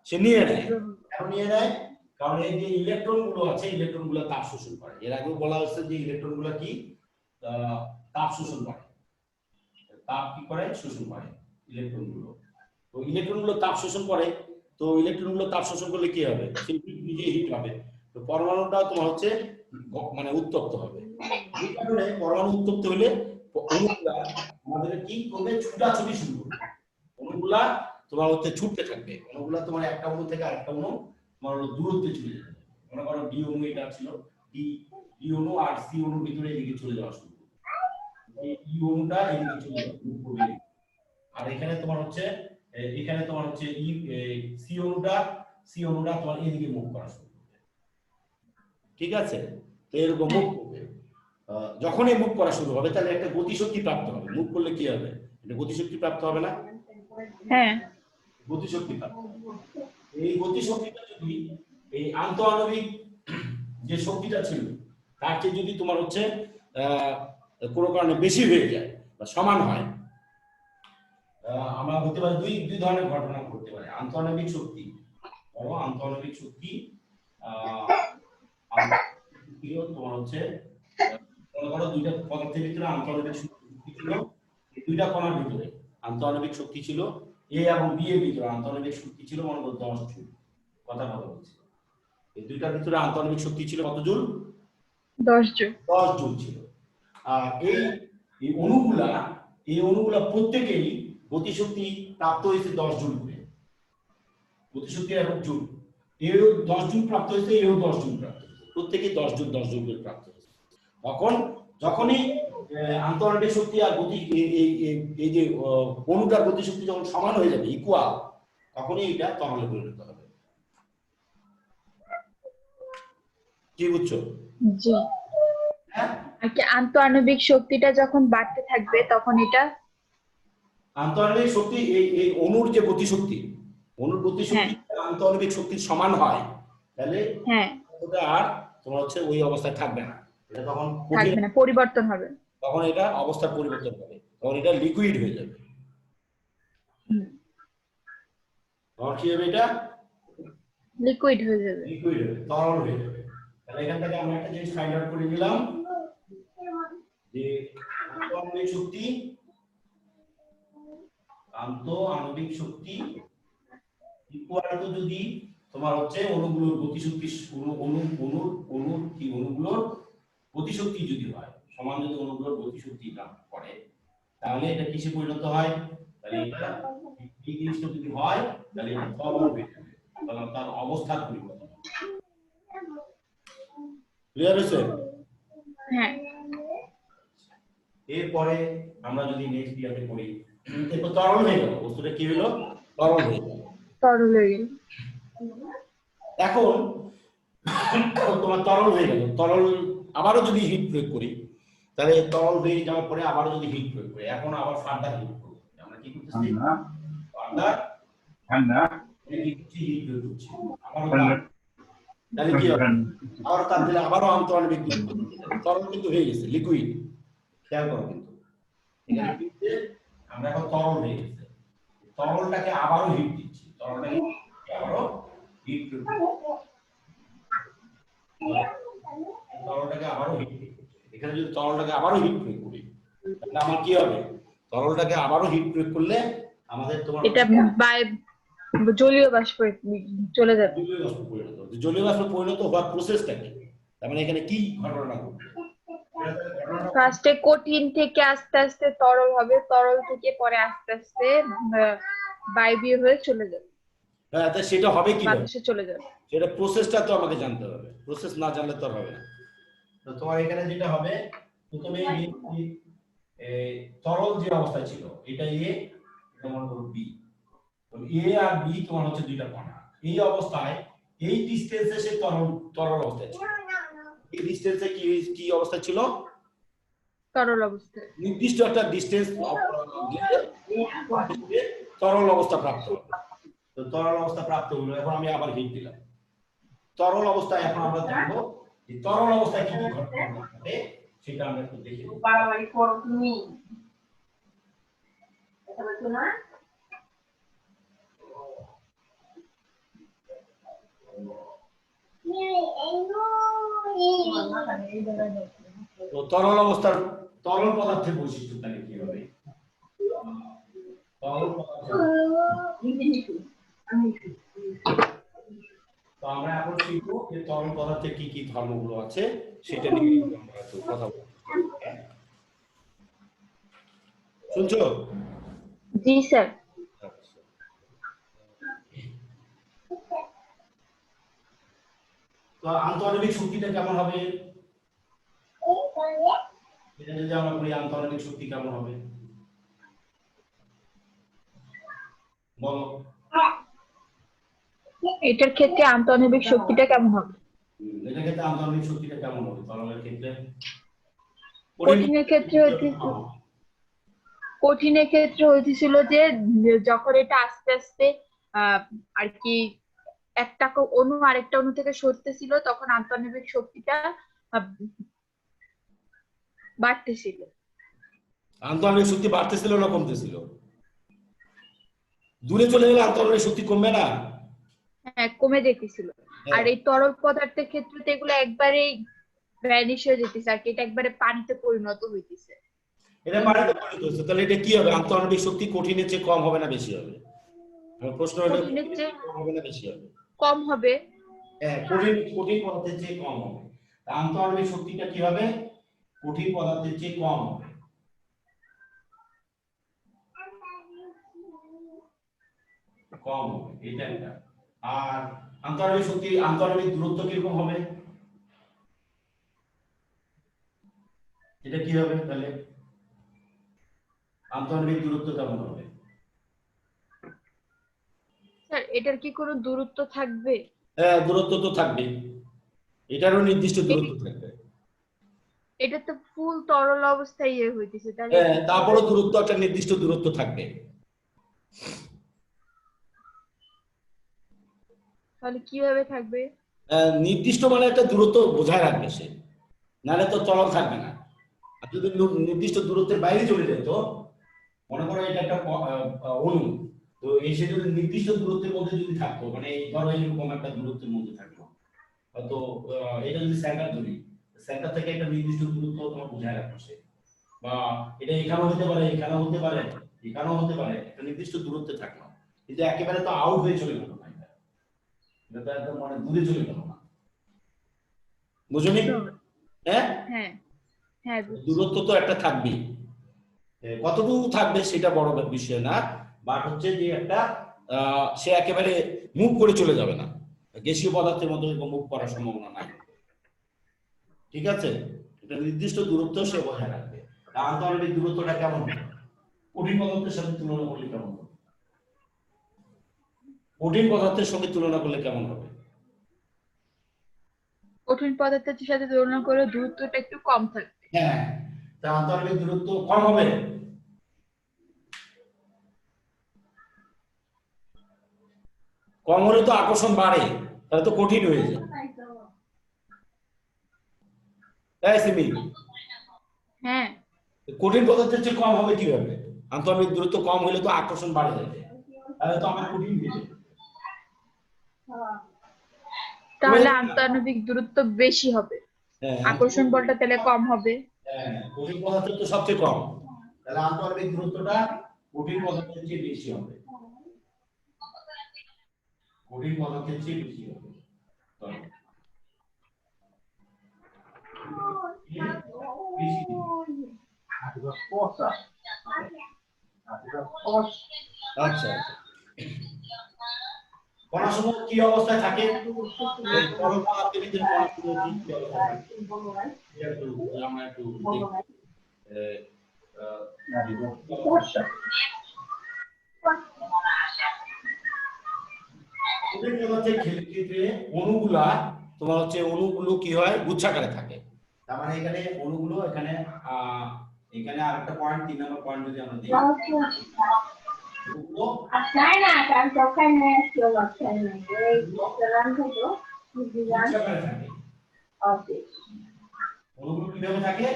সে নিয়ে নেয়। কেন নিয়ে নেয়? কারণ এই যে ইলেকট্রন গুলো আছে, ইলেকট্রন গুলো তাপ শোষণ করে। এর আগেও বলা হচ্ছে যে ইলেকট্রন গুলো কি তাপ শোষণ করে, তাপ কি করে, শোষণ করে ইলেকট্রন গুলো। তো ইলেকট্রন গুলো তাপ শোষণ করে, তো ইলেকট্রন গুলো তাপ শোষণ করলে কি হবে, সে নিজে হিট হবে। তো পরমাণুটা তোমার হচ্ছে মানে উত্তপ্ত হবে। এই কারণে পরমাণু উত্তপ্ত হলে অণুগুলা আমাদের কি করবে, ছুটাছুটি শুরু করবে। অণুগুলা তোমার হচ্ছে ছুটতে থাকবে, অণুগুলা তোমার একটা অণু থেকে আরেকটা অণু তোমার দূরত্বে চলে যাবে। মনে করো ডি অণু এটা ছিল, ডি অণু আর সি অণুর ভিতরে এদিকে চলে যাওয়া শুরু করবে। এই ই অণুটা এদিকে চলে যাবে, আর এখানে তোমার হচ্ছে এখানে তোমার হচ্ছে সি অণুটা তোমার এদিকে মুভ করা শুরু করবে, ঠিক আছে? তো এরকম মুভ করবে। যখনই মুভ করা শুরু হবে তাহলে একটা গতিশক্তি প্রাপ্ত হবে। মুভ করলে কি হবে? এটা গতিশক্তি প্রাপ্ত হবে না? হ্যাঁ, গতিশক্তি প্রাপ্ত। এই গতিশক্তিটা যদি এই আন্তঃআণবিক যে শক্তিটা ছিল তার চেয়ে যদি তোমার হচ্ছে কোনো কারণে বেশি হয়ে যায় বা সমান হয়, আমরা হতে পারে দুই ধরনের ঘটনা ঘটতে পারে। আন্তঃআণবিক শক্তি, বড় আন্তঃআণবিক শক্তি তোমার হচ্ছে মনে করো দুইটা পদার্থের ভিতরে আন্তঃআণবিক শক্তি ছিল, এই দুইটা কণার ভিতরে আন্তঃআণবিক শক্তি ছিল এ এবং বি এর ভিতরে আন্তঃআণবিক শক্তি ছিল মনে করো 10 জুল। কথা বলছি, এই দুইটার ভিতরে আন্তঃআণবিক শক্তি ছিল কত জুল? 10 জুল। 10 জুল ছিল। এই অণুগুলা প্রত্যেকেই গতিশক্তি প্রাপ্ত হয়েছে 10 জুল করে। গতিশক্তি একক জুল, এও 10 জুল প্রাপ্ত হয়েছে, এও 10 জুল প্রাপ্ত হয়েছে, প্রত্যেকেই 10 জুল করে প্রাপ্ত হয়েছে। তখন যখনই আন্তঃআণবিক শক্তি আর গতি এই যে অণুটার গতিশক্তি যখন সমান হয়ে যাবে, ইকুয়াল, তখনই এটা তরলে পরিণত হবে। কি বুঝছো? জি। আর কি আন্তঃআণবিক শক্তিটা যখন বাড়তে থাকবে তখন এটা আন্তঃআণবিক শক্তি এই অণুর যে গতিশক্তি, অণুর গতিশক্তি আন্তঃআণবিক শক্তির সমান হয়, তাহলে ওটা আর তোমার হচ্ছে ওই অবস্থায় থাকবে না, এটা তখন থাকবে না, পরিবর্তন হবে। তখন এটা অবস্থার পরিবর্তন হবে, তখন এটা লিকুইড হয়ে যাবে। তখন কি হবে? এটা লিকুইড হয়ে যাবে, লিকুইড হবে, তরল হয়ে যাবে। তাহলে এখান থেকে আমরা একটা জিনিস ফাইন্ড আউট করে নিলাম যে আন্তঃআণবিক শক্তি ইকুয়াল টু যদি তোমার হচ্ছে অণুগুলোর গতিশক্তি, অণুগুলোর গতিশক্তি যদি হয় সমান, যদি অণুগুলোর গতিশক্তি না করে তাহলে এটা কিসে পরিণত হয়? তাহলে এটা এই জিনিসটা যদি হয় তাহলে এটা তরল হয়ে যাবে, তাহলে তার অবস্থার পরিবর্তন হবে। ক্লিয়ার হয়েছে? হ্যাঁ। এরপরে আমরা যদি নেক্সট ইয়ারে করি, এরপর তরল হয়ে গেল, বস্তুটা কি হলো? তরল হয়ে গেল। এখন তোমার তরল হয়ে গেল, তরল আবারও যদি হিট প্রয়োগ করি তাহলে তরল হয়ে যাওয়ার পরে আবারও যদি হিট প্রয়োগ করি, এখন আবার ফার্দার হিট করব। আমরা কি করতেছি? ফার্দার হিট প্রয়োগ করছি। তাহলে কি হবে? আবার তার দিলে আবারও আন্তঃআণবিক তরল কিন্তু হয়ে গেছে, লিকুইড। খেয়াল করো কিন্তু এখানে কিন্তু আমরা এখন তরল হয়ে গেছে, তরলটাকে আবারও হিট দিচ্ছি, তরলটাকে আবারও হিট প্রয়োগ তরলটাকে আবারও হিট প্রয়োগ করছি। এখানে যদি তরলটাকে আবারও হিট প্রয়োগ করি তাহলে আমার কি হবে? তরলটাকে আবারও হিট প্রয়োগ করলে আমাদের তোমার এটা জলীয় বাষ্পে চলে যাবে। জলীয় বাষ্পে পরিণত হওয়ার প্রসেসটা কি? তার মানে এখানে কি ঘটনা ঘটবে? ফার্স্টে কঠিন থেকে আস্তে আস্তে তরল হবে, তরল থেকে পরে আস্তে আস্তে বায়বীয় হয়ে চলে যাবে। হ্যাঁ, তা সেটা হবে কি? বাতাসে চলে যাবে। সেটা প্রসেসটা তো আমাকে জানতে হবে, প্রসেস না জানলে তো হবে না। তো তোমার এখানে যেটা হবে, প্রথমে এই তরল যে অবস্থায় ছিল এটা এ, এটা মনে করো বি, এ আর বি তোমার হচ্ছে দুইটা কণা। এই অবস্থায় এই ডিসটেন্সে সে তরল অবস্থায় ছিল। এই ডিসটেন্সে কি অবস্থায় ছিল? তরল অবস্থায়। নির্দিষ্ট একটা ডিসটেন্স তরল অবস্থা প্রাপ্ত হবে। তো তরল অবস্থা প্রাপ্ত হলো, এখন আমি আবার হিট দিলাম। তরল অবস্থায় এখন আমরা জানবো যে তরল অবস্থায় কি কি ঘটনা ঘটে সেটা আমরা একটু দেখে নেব। বাড়াবাড়ি করো তুমি, এটা বলছো না? তো তরল অবস্থার তরল পদার্থের বৈশিষ্ট্য তাহলে কি হবে? তরল পদার্থ, তো আমরা এখন শিখবো যে তরল পদার্থের কি কি ধর্মগুলো আছে সেটা নিয়ে আমরা একটু কথা বলবো। শুনছো? জি স্যার। তো আন্তঃআণবিক শক্তিটা কেমন হবে? এটা যদি আমরা বলি আন্তঃআণবিক শক্তি কেমন হবে? বলো। এটার ক্ষেত্রে আন্তঃআণবিক শক্তিটা কেমন হবে? এটার ক্ষেত্রে আন্তঃআণবিক শক্তিটা কেমন হবে? তরলের ক্ষেত্রে কঠিনের ক্ষেত্রে হইতেছিল যে যখন এটা আস্তে আস্তে আর কি একটা অণু আরেকটা অণু থেকে সরতেছিল তখন আন্তঃআণবিক শক্তিটা আহ, বাড়তেছিল। আন্তঃআণবিক শক্তি বাড়তেছিল না কমতেছিল? দূরে চলে গেলে আন্তঃআণবিক শক্তি কমবে না? হ্যাঁ, কমে যেতেছিল। আর এই তরল পদার্থের ক্ষেত্রে তো এগুলো একবারেই ভ্যানিশ হয়ে যেতেছে আর কি, এটা একবারে পানিতে পরিণত হইতেছে। এটা পানিতে পরিণত হচ্ছে, তাহলে এটা কি হবে? আন্তঃআণবিক শক্তি কঠিনের চেয়ে কম হবে না বেশি হবে? আমার প্রশ্ন হলো কঠিনের চেয়ে কম হবে না বেশি হবে? কম হবে। হ্যাঁ, কঠিন পদার্থের চেয়ে কম হবে। আন্তঃআণবিক শক্তিটা কি হবে? কঠিন পদার্থের চেয়ে কম হবে। কম হবে, এটা একটা। আর আন্তঃআণবিক দূরত্ব কিরকম হবে? এটা কি হবে তাহলে? আন্তঃআণবিক দূরত্ব কেমন হবে? স্যার এটার কি কোনো দূরত্ব থাকবে? হ্যাঁ, দূরত্ব তো থাকবে, এটারও নির্দিষ্ট দূরত্ব থাকবে। এটা তো ফুল তরল অবস্থায় হইতেছে, তাহলে হ্যাঁ, তারপরও দূরত্ব, একটা নির্দিষ্ট দূরত্ব থাকবে। তাহলে কিভাবে থাকবে? নির্দিষ্ট মানে একটা দূরত্ব বোঝায় রাখবে সে, নাহলে তো তরল থাকবে না। আর যদি নির্দিষ্ট দূরত্বের বাইরে চলে যেত, মনে করো এটা একটা অণু, তো এসে যদি নির্দিষ্ট দূরত্বের মধ্যে যদি থাকতো, মানে এই ধরো এরকম একটা দূরত্বের মধ্যে থাকলো, হয়তো এটা যদি সেন্টার ধরি, সেন্টার থেকে একটা নির্দিষ্ট দূরত্ব তোমার বোঝায় রাখবে সে, বা এটা এখানেও হতে পারে, এখানেও হতে পারে, এখানেও হতে পারে, একটা নির্দিষ্ট দূরত্বে থাকলো। কিন্তু একেবারে তো আউট হয়ে চলে গেল না, এটা তো একদম মানে দূরে চলে গেল না, বুঝলি? হ্যাঁ, হ্যাঁ হ্যাঁ, দূরত্ব তো একটা থাকবেই, কতটুকু থাকবে সেটা বড় বিষয় না, বাট হচ্ছে যে একটা সে একেবারে মুভ করে চলে যাবে না, গ্যাসীয় পদার্থের মধ্যে মুভ করার সম্ভাবনা নাই, ঠিক আছে? এটা নির্দিষ্ট দূরত্ব সে বজায় রাখবে। আন্তঃআণবিক দূরত্বটা কেমন হবে? কঠিন পদার্থের সাথে তুলনা করলে কেমন হবে? কঠিন পদার্থের সঙ্গে তুলনা করলে কেমন হবে? কঠিন পদার্থের সাথে তুলনা করে দূরত্বটা একটু কম থাকবে। হ্যাঁ, তা আন্তঃআণবিক দূরত্ব কম হবে। কম হলে তো আকর্ষণ বাড়ে, তাহলে তো কঠিন হয়ে যায়। তাই সিমি, হ্যাঁ, কঠিন পদার্থের চেয়ে কম হবে কিভাবে? আন্তঃআণবিক দূরত্ব কম হলে তো আকর্ষণ বাড়ে যাবে, তাহলে তো আমার কঠিন হয়ে যাবে। তাহলে আন্তঃআণবিক দূরত্ব বেশি হবে, হ্যাঁ, আকর্ষণ বলটা তাহলে কম হবে। হ্যাঁ, কঠিন পদার্থের তো সবচেয়ে কম, তাহলে আন্তঃআণবিক দূরত্বটা কঠিন পদার্থের চেয়ে বেশি হবে, কঠিন পদার্থের চেয়ে বেশি হবে। আচ্ছা, কণাসমূহ কি অবস্থায় থাকে? এই তরল পদার্থের ভিতরে কণাসমূহ কি অবস্থায় থাকে? আমরা একটু কঠিন পদার্থের ক্ষেত্রে অণুগুলা তোমার হচ্ছে অণুগুলো কি হয়? গুচ্ছাকারে থাকে। তার মানে এখানে অণুগুলো এখানে এখানে আরেকটা পয়েন্ট, 3 নম্বর পয়েন্ট যদি আমরা দিই, অণুগুলো কিভাবে থাকে?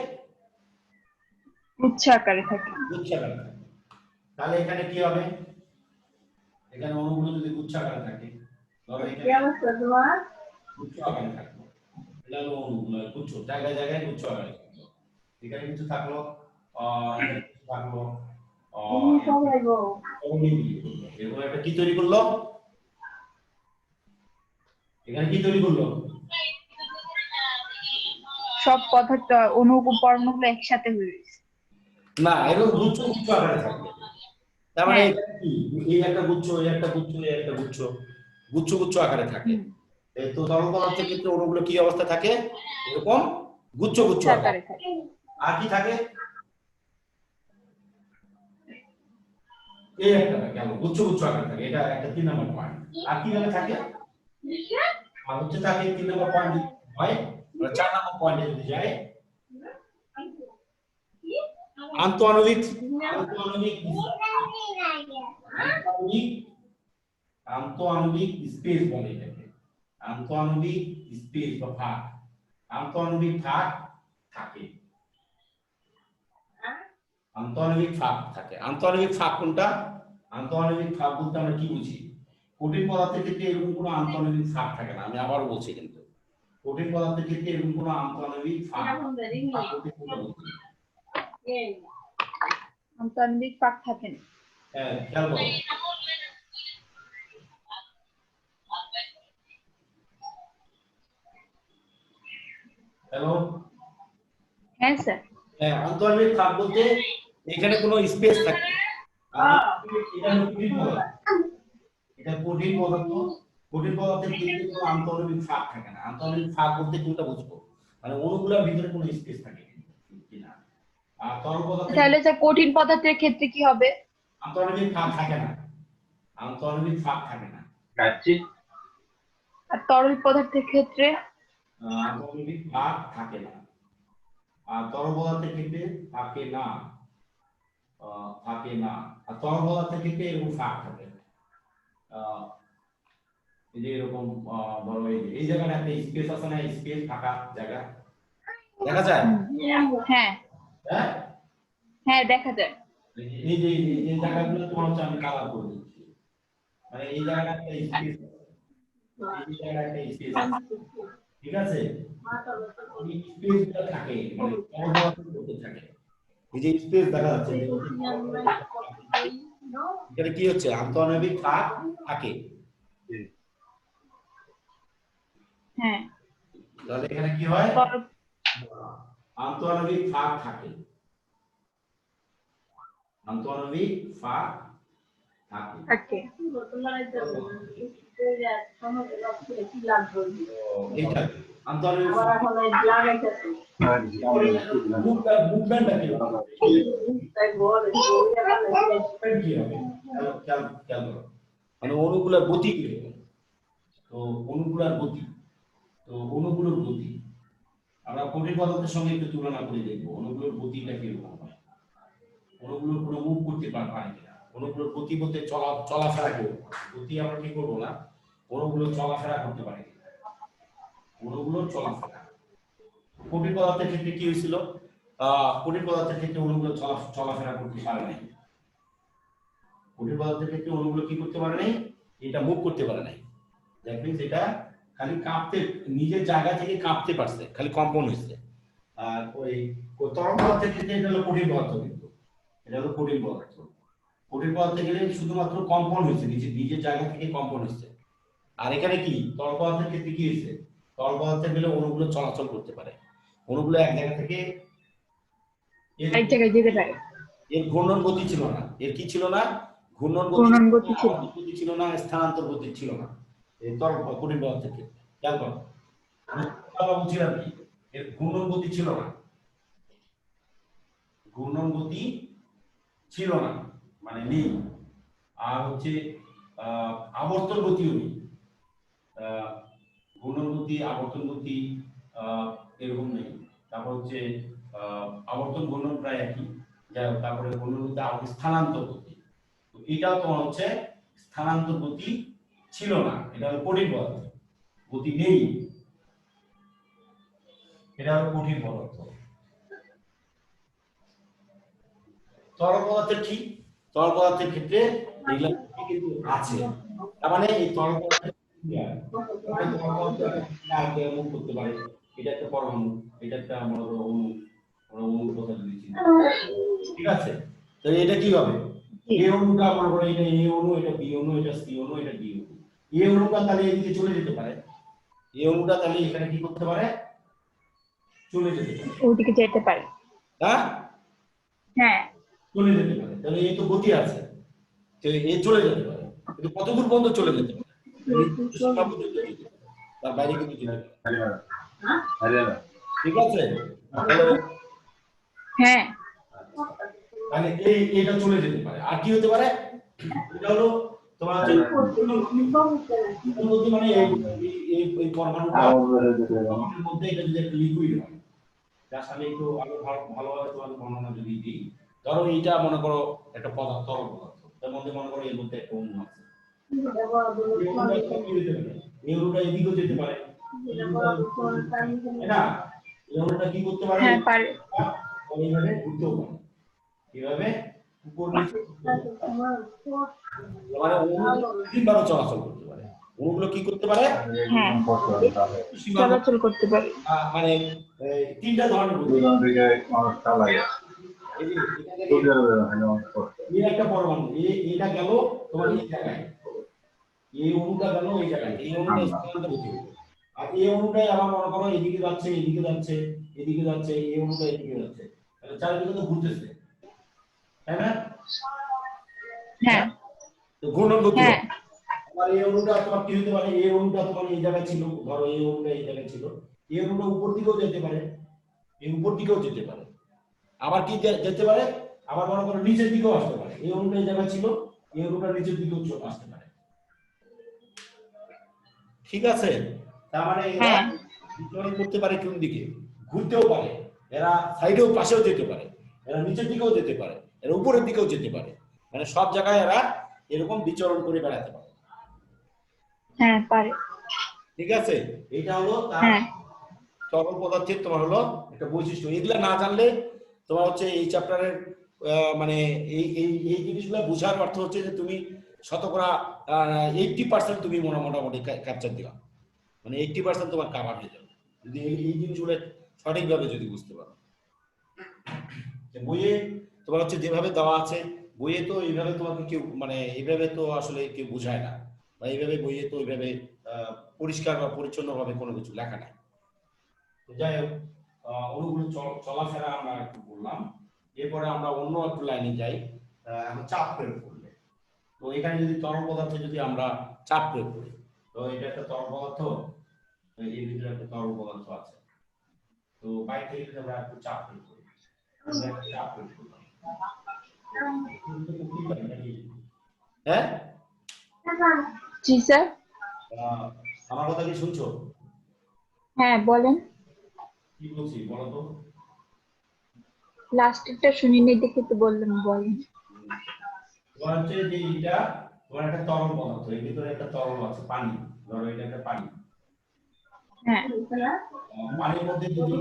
গুচ্ছ আকারে থাকে। গুচ্ছাকারে থাকে। তাহলে এখানে কি হবে? এখানে অণুগুলো যদি গুচ্ছাকারে থাকে, ধরো এখানে গুচ্ছ আকারে থাকলো, এটা হলো অণুগুলো গুচ্ছ, জায়গায় জায়গায় গুচ্ছ আকারে থাকলো। এখানে কিছু থাকলো, এখানে কিছু থাকলো, এরকম একটা কি তৈরি করলো? এখানে কি তৈরি করলো? সব পদার্থ পরমাণুগুলো একসাথে হয়ে গেছে। না, এরকম গুচ্ছ গুচ্ছ আকারে থাকবে। তার মানে এখানে কি, এই একটা গুচ্ছ, এই একটা গুচ্ছ, এই একটা গুচ্ছ, গুচ্ছ গুচ্ছ আকারে থাকে। তো তরল পদার্থের ক্ষেত্রে অণুগুলো কি অবস্থা থাকে? এরকম গুচ্ছ গুচ্ছ আকারে থাকে। আর কি থাকে? এই একটা গেল গুচ্ছ গুচ্ছ আকারে থাকে, এটা একটা 3 নম্বর পয়েন্ট। আর কিভাবে থাকে? আর হচ্ছে থাকে 3 নম্বর পয়েন্ট হয়, 4 নম্বর পয়েন্টে যদি যায় আন্তঃআণবিক আন্তঃআণবিক আন্তঃআণবিক আন্তঃআণবিক স্পেস বলে এটাকে, আন্তঃআণবিক স্পেস বা ফাঁক, আন্তঃআণবিক ফাঁক থাকে, আন্তঃআণবিক ফাঁক থাকে। আন্তঃআণবিক ফাঁক কোনটা? আন্তঃআণবিক ফাঁক বলতে আমরা কি বুঝি? কঠিন পদার্থের ক্ষেত্রে এরকম কোনো আন্তঃআণবিক ফাঁক থাকে না। আমি আবারও বলছি, কিন্তু কঠিন পদার্থের ক্ষেত্রে এরকম কোনো আন্তঃআণবিক ফাঁক আন্তঃআণবিক ফাঁক থাকে না। হ্যাঁ, খেয়াল করো। হ্যালো, হ্যাঁ স্যার। হ্যাঁ, আন্তঃআণবিক ফাঁক বলতে এখানে কোনো স্পেস থাকে না। এটা কঠিন পদার্থ, এটা কঠিন পদার্থ, কঠিন পদার্থের ক্ষেত্রে কোনো আন্তঃআণবিক ফাঁক থাকে না। আন্তঃআণবিক ফাঁক বলতে কোনটা বুঝবো, মানে অণুগুলোর ভিতরে কোনো স্পেস থাকে কিনা। আর তরল পদার্থের তাহলে স্যার কঠিন পদার্থের ক্ষেত্রে কি হবে? আন্তঃআণবিক ফাঁক থাকে না, আন্তঃআণবিক ফাঁক থাকে না। আর তরল পদার্থের ক্ষেত্রে আন্তঃআণবিক ফাঁক থাকে না। আর তরল পদার্থের ক্ষেত্রে থাকে না, থাকে না। আর তরল পদার্থের ক্ষেত্রে এরকম ফাঁক থাকে, এই যে এরকম ধরো এই জায়গাটা একটা স্পেস আছে না, স্পেস ফাঁকা জায়গা দেখা যায়। হ্যাঁ হ্যাঁ, হ্যাঁ দেখা যায়। এই যে এই জায়গাগুলো তোমার হচ্ছে আমি কালার করে দিচ্ছি, মানে এই জায়গাটা একটা স্পেস, এই জায়গাটা একটা স্পেস, ঠিক আছে? এই স্পেসটা থাকে, মানে তরল পদার্থের মধ্যে থাকে। এই যে স্পেস দেখা যাচ্ছে, এটা কি হচ্ছে? আন্তঃআণবিক ফাঁক থাকে। হ্যাঁ, তাহলে এখানে কি হয়? তরল আন্তঃআণবিক ফাঁক থাকে, আন্তঃআণবিক ফাঁক থাকে। থাকে। এইটা আন্তঃআণবিক মুভমেন্টটা কি হবে? মানে অণুগুলোর গতি কিরকম? তো অণুগুলোর গতি, তো অণুগুলোর গতি আমরা কঠিন পদার্থের সঙ্গে একটু তুলনা করে দেখবো অণুগুলোর গতিটা কিরকম হয়। অণুগুলো কোনো মুভ করতে পারে কিনা, অণুগুলোর গতি বলতে চলাফেরা করবো, গতি আমরা কি করবো না, অণুগুলো চলাফেরা করতে পারে কিনা, অণুগুলো চলাফেরা। কঠিন পদার্থের ক্ষেত্রে কি হয়েছিল? কঠিন পদার্থের ক্ষেত্রে অণুগুলো চলাফেরা করতে পারে নাই। কঠিন পদার্থের ক্ষেত্রে অণুগুলো কি করতে পারে নাই? এটা মুভ করতে পারে নাই। দ্যাট মিন্স এটা খালি কাঁপতে, নিজের জায়গা থেকে কাঁপতে পারছে, খালি কম্পন হয়েছে। আর ওই তরল পদার্থের ক্ষেত্রে এটা হলো কঠিন পদার্থ, কিন্তু এটা হলো কঠিন পদার্থ। কঠিন পদার্থে গেলে শুধুমাত্র কম্পন হয়েছে, নিজের জায়গা থেকে কম্পন হয়েছে। আর এখানে কি তরল পদার্থের ক্ষেত্রে কি হয়েছে? তরল পদার্থে গেলে অণুগুলো চলাচল করতে পারে, অণুগুলো এক জায়গা থেকে আরেক জায়গায় যেতে পারে। এর ঘূর্ণন গতি ছিল না, এর কি ছিল না? ঘূর্ণন গতি ছিল না, স্থানান্তর গতি ছিল না এই তরল কঠিন পদার্থের ক্ষেত্রে। খেয়াল করো, বুঝছিলাম কি? এর ঘূর্ণন গতি ছিল না, ঘূর্ণন গতি ছিল না মানে নেই। আর হচ্ছে আবর্তন গতিও নেই, ঘূর্ণন গতি আবর্তন গতি এরকম নেই। তারপর হচ্ছে আবর্তন ঘূর্ণন প্রায় একই, যাই হোক। তারপরে ঘূর্ণন গতি আর স্থানান্তর গতি, তো এটাও তোমার হচ্ছে স্থানান্তর গতি ছিল না, এটা হলো কঠিন পদার্থ, গতি নেই, এটা হলো কঠিন পদার্থ। তরল পদার্থের কি? তরল পদার্থের ক্ষেত্রে এগুলা কিন্তু আছে, তার মানে এই তরল পদার্থের মুভ করতে পারে। এটা একটা পরমাণু, এটা একটা আমরা অণু, আমরা অণুর কথা বলেছি, ঠিক আছে? তো এটা কি হবে? এই অণুটা মনে করো এটা এ অণু, এটা বি অণু, এটা সি অণু, এটা ডি অণু। এই অণুটা তাহলে এদিকে চলে যেতে পারে, এই অণুটা তাহলে এখানে কি করতে পারে? চলে যেতে পারে, ওদিকে যেতে পারে। হ্যাঁ হ্যাঁ, চলে যেতে পারে। তাহলে এই তো গতি আছে, তো এই চলে যেতে পারে, কিন্তু কতদূর পর্যন্ত চলে যেতে পারে? তার বাইরে কিন্তু যেতে পারে, ঠিক আছে? হ্যাঁ, তাহলে এটা চলে যেতে পারে। আর কি হতে পারে? এটা হলো তোমার হচ্ছে বলতে মানে এই পরমাণুটা এর মধ্যে এটা যদি একটা লিকুইড হয়, জাস্ট আমি একটু আরো ভালোভাবে তোমাকে বর্ণনা যদি দিই, ধরো এইটা মনে করো একটা পদার্থ, তরল পদার্থ, তার মধ্যে মনে করো এর মধ্যে একটা অণু আছে, এই অণুটা এদিকেও যেতে পারে, তাই না? এই অণুটা কি করতে পারে? হ্যাঁ পারে। এইভাবে ঘুরতেও পারে, কিভাবে উপর নিচে মানে অণু তিনবারও চলাচল করতে পারে। অণুগুলো কি করতে পারে? হ্যাঁ চলাচল করতে পারে। মানে তিনটা ধরনের এই একটা পরমাণু, এটা গেল তোমার এই জায়গায়, এই অণুটা গেল এই জায়গায়, এই অণুটা স্থানান্তর হতে হবে। আর এই অণুটাই আবার মনে করো এদিকে যাচ্ছে, এদিকে যাচ্ছে, এদিকে যাচ্ছে, এই অণুটা এদিকে যাচ্ছে, তাহলে চারিদিকে তো ঘুরতেছে, তাই না? হ্যাঁ তো ঘূর্ণন গতি। হ্যাঁ আর এই অণুটা তোমার কি হতে পারে? এই অণুটা তোমার এই জায়গায় ছিল, ধরো এই অণুটা এই জায়গায় ছিল, এই অণুটা উপর দিকেও যেতে পারে, এই উপর দিকেও যেতে পারে, আবার কি যেতে পারে, আবার মনে করো নিচের দিকেও আসতে পারে। এই অণুটা এই জায়গায় ছিল, এই অণুটা নিচের দিকেও আসতে পারে, ঠিক আছে? তার মানে এরা হ্যাঁ বিচরণ করতে পারে কোন দিকে? ঘুরতেও পারে, এরা সাইডেও পাশেও যেতে পারে, এরা নিচের দিকেও যেতে পারে, এরা উপরের দিকেও যেতে পারে, মানে সব জায়গায় এরা এরকম বিচরণ করে বেড়াতে পারে, হ্যাঁ পারে। ঠিক আছে? এটা হলো তার হ্যাঁ তরল পদার্থের তোমার হলো একটা বৈশিষ্ট্য। এগুলা না জানলে তোমার হচ্ছে এই চ্যাপ্টারের মানে এই জিনিসগুলো বোঝার অর্থ হচ্ছে যে তুমি শতকরা 80% তুমি মোটামুটি ক্যাপচার দিলা, মানে 80% তোমার কাভার হয়ে যাবে যদি এই জিনিসগুলো সঠিকভাবে যদি বুঝতে পারো। বইয়ে তোমার হচ্ছে যেভাবে দেওয়া আছে, বইয়ে তো এইভাবে তোমাকে কেউ মানে এইভাবে তো আসলে কেউ বোঝায় না, বা এইভাবে বইয়ে তো ওইভাবে পরিষ্কার বা পরিচ্ছন্ন ভাবে কোনো কিছু লেখা নাই। তো যাই হোক, অণুগুলো চলাফেরা আমরা একটু বললাম, এরপরে আমরা অন্য একটু লাইনে যাই। এখন চাপ প্রয়োগ করলে, তো এখানে যদি তরল পদার্থে যদি আমরা চাপ প্রয়োগ করি, তো এটা একটা তরল পদার্থ, এর ভিতরে একটা তরল পদার্থ আছে, তো বাইরে থেকে যদি আমরা একটু চাপ প্রয়োগ করি, আমরা একটা চাপ প্রয়োগ করলাম, হ্যাঁ জি স্যার। আমার কথা কি শুনছো? হ্যাঁ বলেন। কি বলছি বলো তো? লাস্টেরটা শুনিনি দেখে তো বললাম বলেন। তোমার হচ্ছে যে এটা তোমার একটা তরল পদার্থ, এর ভিতরে একটা তরল আছে, পানি, ধরো এটা একটা পানি, হ্যাঁ পানির মধ্যে যদি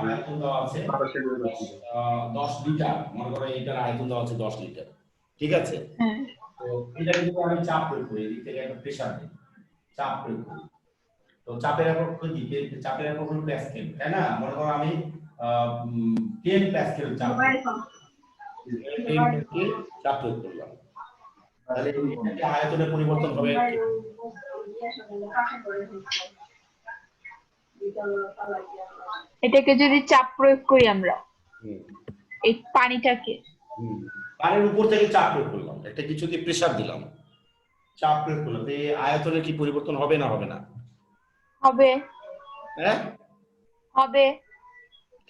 আয়তন দেওয়া আছে 10 লিটার, মনে করো এটার আয়তন দেওয়া আছে 10 লিটার, ঠিক আছে? হ্যাঁ তো এটা যদি আমি চাপ প্রয়োগ করি, এদিক থেকে একটা প্রেসার দিই, চাপ প্রয়োগ করি, তো চাপের একক কি? চাপের একক হলো প্যাসকেল, তাই না? মনে করো আমি 10 প্যাসকেল চাপ চাপ প্রয়োগ করলাম, তাহলে এটা আয়তনের পরিবর্তন হবে। এটাকে যদি চাপ প্রয়োগ করি আমরা এই পানিটাকে, পানির উপর থেকে চাপ প্রয়োগ করলাম, একটা কিছুকে প্রেসার দিলাম, চাপ প্রয়োগ করলাম, তো এই আয়তনের কি পরিবর্তন হবে না হবে না? হবে। হ্যাঁ হবে।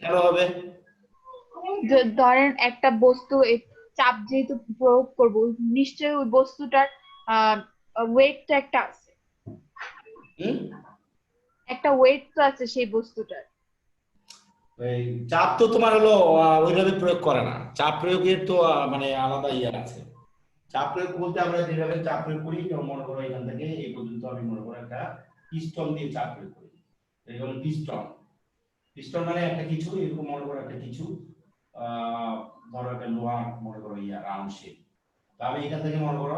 কেন হবে? ধরেন একটা বস্তু চাপ যেহেতু প্রয়োগ করব, নিশ্চয়ই ওই বস্তুটার ওয়েটটা একটা আছে, একটা ওয়েট তো আছে সেই বস্তুটার। এই চাপ তো তোমার হলো ওইভাবে প্রয়োগ করে না, চাপ প্রয়োগের তো মানে আলাদা ইয়ে আছে। চাপ প্রয়োগ বলতে আমরা যেভাবে চাপ প্রয়োগ করি, যেমন মনে করো এখান থেকে এই পর্যন্ত আমি মনে করো একটা পিস্টন দিয়ে চাপ প্রয়োগ করি, এই হলো পিস্টন। পিস্টন মানে একটা কিছু এরকম মনে করো একটা কিছু ধরো একটা লোহা মনে করো রাউন্ড শেপ, তো আমি এখান থেকে মনে করো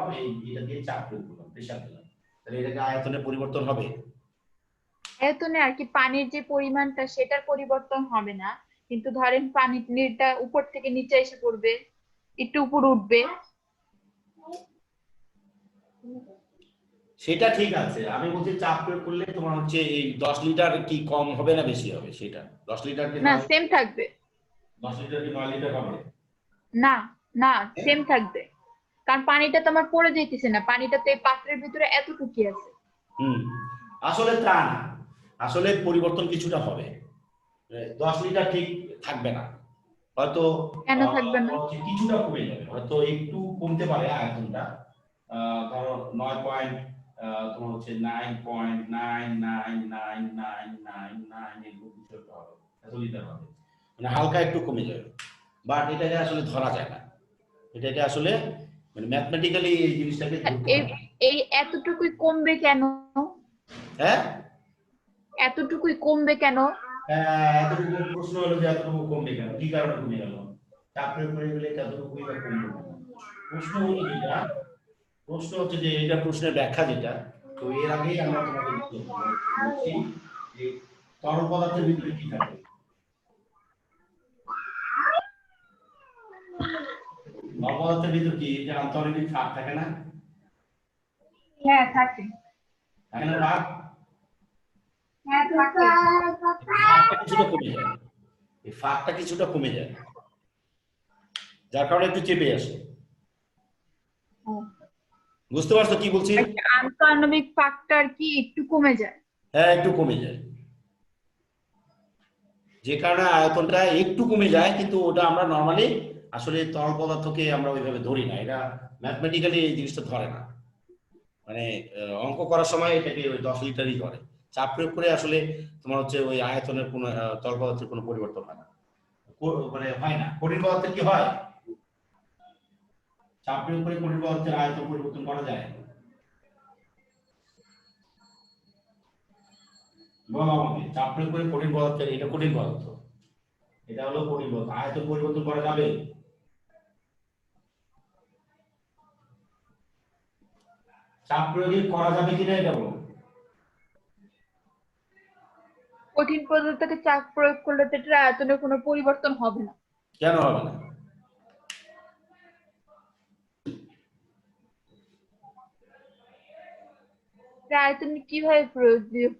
এটা দিয়ে চাপ প্রয়োগ করলাম, প্রেসার দিলাম, তাহলে এটাকে আয়তনের পরিবর্তন হবে? আয়তনে আর কি পানির যে পরিমাণটা সেটার পরিবর্তন হবে না, কিন্তু ধরেন পানিটা উপর থেকে নিচে এসে পড়বে, একটু উপর উঠবে। সেটা ঠিক আছে, আমি বলছি চাপ প্রয়োগ করলে তোমার হচ্ছে এই 10 লিটার কি কম হবে না বেশি হবে? সেটা 10 লিটার কি না সেম থাকবে। 10 লিটার কি 9 লিটার হবে? না না সেম থাকবে, কারণ পানিটা তো আমার পড়ে যাইতেছে না, পানিটা তো এই পাত্রের ভিতরে এতটুকুই আছে। আসলে তা না, আসলে পরিবর্তন কিছুটা হবে, 10 লিটার ঠিক থাকবে না, হয়তো কেন থাকবে না? কিছুটা কমে যাবে, হয়তো একটু কমতে পারে আয়তনটা, ধরো 9 তোমার হচ্ছে 9.9999999 এরকম কিছু একটা হবে, এত লিটার হবে, মানে হালকা একটু কমে যাবে, বাট এটাকে আসলে ধরা যায় না, এটাকে আসলে মানে ম্যাথমেটিক্যালি এই জিনিসটাকে ধরতে এই হয় না। এই এতটুকুই কমবে কেন? হ্যাঁ, এতটুকুই কমবে কেন? এতটুকু প্রশ্ন হলো যে এতটুকু কমবে কেন, কি কারণে কমে গেল, চাপ প্রয়োগ করে গেলে এতটুকুই বা কমবে কেন? প্রশ্ন হলো যেটা, প্রশ্ন হচ্ছে যে এটা প্রশ্নের ব্যাখ্যা যেটা, তো এর আগেই আমরা তোমাদের বলছি যে তরল পদার্থের ভিতরে কি থাকে, তরল পদার্থের ভিতরে কি যে আন্তঃআণবিক ফাঁক থাকে না, হ্যাঁ থাকে। থাকে না ফাঁক, হ্যাঁ থাকে। ফাঁকটা কিছুটা কমে যায়, এই ফাঁকটা কিছুটা কমে যায়, যার কারণে একটু চেপে আসে। বুঝতে পারছো কি বলছি? আন্তঃআণবিক ফাঁকটা কি একটু কমে যায়? হ্যাঁ, একটু কমে যায়, যে কারণে আয়তনটা একটু কমে যায়, কিন্তু ওটা আমরা নরমালি আসলে তরল পদার্থকে আমরা ওইভাবে ধরি না, এটা ম্যাথমেটিক্যালি এই জিনিসটা ধরে না, মানে অঙ্ক করার সময় এটাকে ওই 10 লিটারই ধরে, চাপ প্রয়োগ করে আসলে তোমার হচ্ছে ওই আয়তনের কোনো তরল পদার্থের কোনো পরিবর্তন হয় না, মানে হয় না। কঠিন পদার্থের কি হয়, চাপ প্রয়োগ করে কঠিন পদার্থের আয়তন পরিবর্তন করা যায়, বলো আমাকে, চাপ প্রয়োগ করে কঠিন পদার্থের, এটা কঠিন পদার্থ, এটা হলো কঠিন পদার্থ, আয়তন পরিবর্তন করা যাবে, চাপ প্রয়োগে করা যাবে কিনা এটা বলো। কঠিন পদার্থকে চাপ প্রয়োগ করলে তো এটার আয়তনের কোনো পরিবর্তন হবে না। কেন হবে না? এটার আয়তন কিভাবে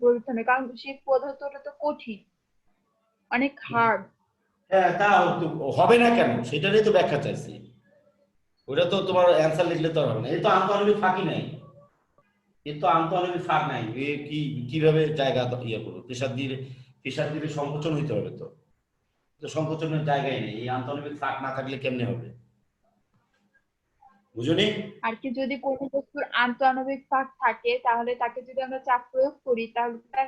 পরিবর্তন হবে? কারণ সেই পদার্থটা তো কঠিন, অনেক হার্ড। হ্যাঁ, তা হবে না কেন সেটারই তো ব্যাখ্যা চাইছি, ওটা তো তোমার অ্যান্সার লিখলে তো হবে না, এই তো আন্তঃআণবিক ফাঁকই নাই, এর তো আন্তঃআণবিক ফাঁক নাই, এ কি কিভাবে জায়গা ইয়ে করবো, প্রেসার দিলে সংকোচন হইতে হবে, তো তো সংকোচনের জায়গায় নেই, এই আন্তঃআণবিক ফাঁক না থাকলে কেমনে হবে, বুঝুনি? আর কি যদি কোনো বস্তুর আন্তঃআণবিক ফাঁক থাকে তাহলে তাকে যদি আমরা চাপ প্রয়োগ করি তাহলে তার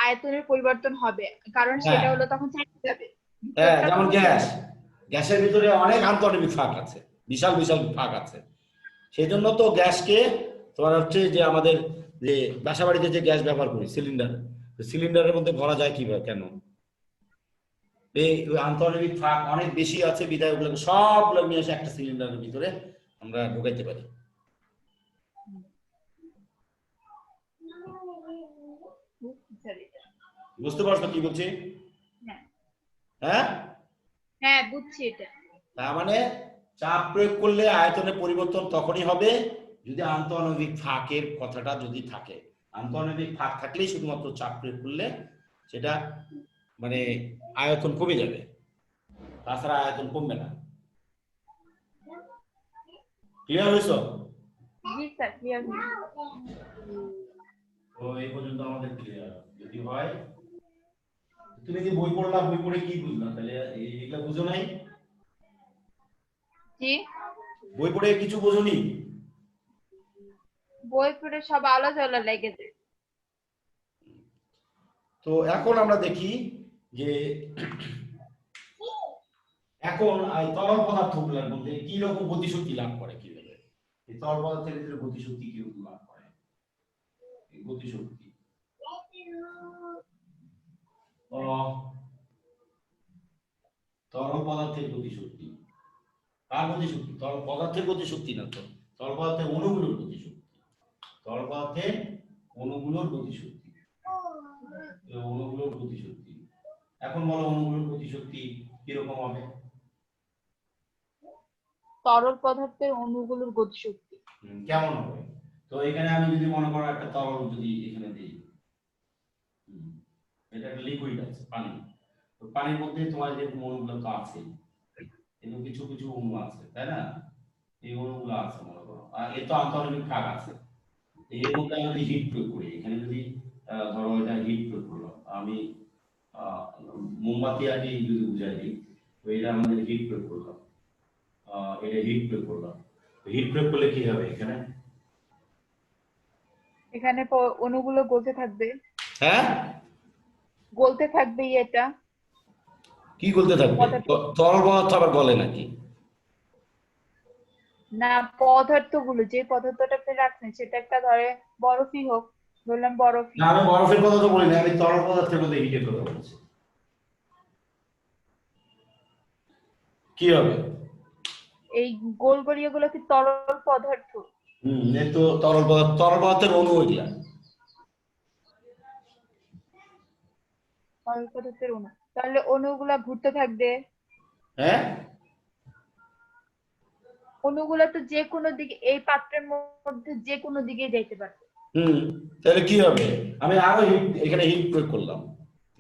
আয়তনের পরিবর্তন হবে, কারণ হ্যাঁ, সেটা হলো তখন চেঞ্জ যাবে। হ্যাঁ, ভিতরটা যেমন কোনো গ্যাস, change- গ্যাসের ভিতরে অনেক আন্তঃআণবিক ফাঁক আছে, বিশাল বিশাল ফাঁক আছে, সেই জন্য তো গ্যাসকে তোমার হচ্ছে যে আমাদের যে বাসা বাড়িতে যে গ্যাস ব্যবহার করি সিলিন্ডার, সিলিন্ডারের মধ্যে ভরা যায় কিভাবে, কেন, এই আন্তঃআণবিক ফাঁক অনেক বেশি আছে, বিধায় ওগুলোকে সবগুলো নিয়ে এসে একটা সিলিন্ডারের ভিতরে আমরা ঢোকাইতে পারি। বুঝতে পারছো কি বলছি? হ্যাঁ হ্যাঁ, হ্যাঁ বুঝছি এটা। তার মানে চাপ প্রয়োগ করলে আয়তনের পরিবর্তন তখনই হবে যদি আন্তঃআণবিক ফাঁকের কথাটা যদি থাকে, আন্তঃআণবিক ফাঁক থাকলেই শুধুমাত্র চাপ প্রয়োগ করলে সেটা মানে আয়তন কমে যাবে, তাছাড়া আয়তন কমবে না। ক্লিয়ার হয়েছ? জি স্যার ক্লিয়ার। তো এই পর্যন্ত আমাদের ক্লিয়ার, যদি হয় তুমি যে বই পড়লা, বই পড়ে কি বুঝলা, তাহলে এগুলা বুঝো নাই, জি বই পড়ে কিছু বোঝোনি? বই পড়ে সব আলো জ্বলা লেগে যায়। তো এখন আমরা দেখি যে এখন তরল পদার্থগুলোর মধ্যে কি রকম গতিশক্তি লাভ করে, কিভাবে এই তরল পদার্থের ভিতরে গতিশক্তি কি রকম লাভ করে, এই গতিশক্তি তরল পদার্থের গতিশক্তি, কার গতিশক্তি, তরল পদার্থের গতিশক্তি না, তো তরল পদার্থের অণুগুলোর গতিশক্তি, তরল পদার্থের অণুগুলোর গতিশক্তি, এই অণুগুলোর গতিশক্তি। এখন বলো অণুগুলোর গতিশক্তি কিরকম হবে? তরল পদার্থের অণুগুলোর গতিশক্তি কেমন হবে? তো এখানে আমি যদি মনে করো একটা তরল যদি এখানে দিই, এটা একটা লিকুইড আছে পানি, তো পানির মধ্যে তোমার যে অণুগুলো তো আছে, এরকম কিছু কিছু অণু আছে তাই না, এই অণুগুলো আছে মনে করো, আর এর তো আন্তঃআণবিক ফাঁক আছে, এর মধ্যে আমি যদি হিট প্রয়োগ করি, এখানে যদি ধরো এটা হিট প্রয়োগ করলাম আমি, মোমবাতি আগে যদি বুঝাই দিই, তো এটা আমাদের হিট প্রয়োগ করলাম, এটা হিট প্রয়োগ করলাম। হিট প্রয়োগ করলে কি হবে এখানে? এখানে অণুগুলো গলতে থাকবে, হ্যাঁ, গলতে থাকবে এটা কি বলতে থাকবে? পদার্থ। তরল পদার্থ আবার গলে নাকি? না, পদার্থগুলো যে পদার্থটা আপনি রাখছেন সেটা একটা ধরে বরফই হোক, বললাম বরফই। না, আমি বরফের কথা তো বলি না, আমি তরল পদার্থের মধ্যে হিটের কথা বলছি। কি হবে? এই গোল গলিয়াগুলো কি তরল পদার্থ? এই তো তরল পদার্থ, তরল পদার্থের অণু এগুলা। তরল পদার্থের অণু, তাহলে অণুগুলা ঘুরতে থাকবে। হ্যাঁ, অণুগুলা তো যে কোনো দিকে, এই পাত্রের মধ্যে যে কোনো দিকে যেতে পারবে। তাহলে কি হবে? আমি আরো হিট, এখানে হিট প্রয়োগ করলাম,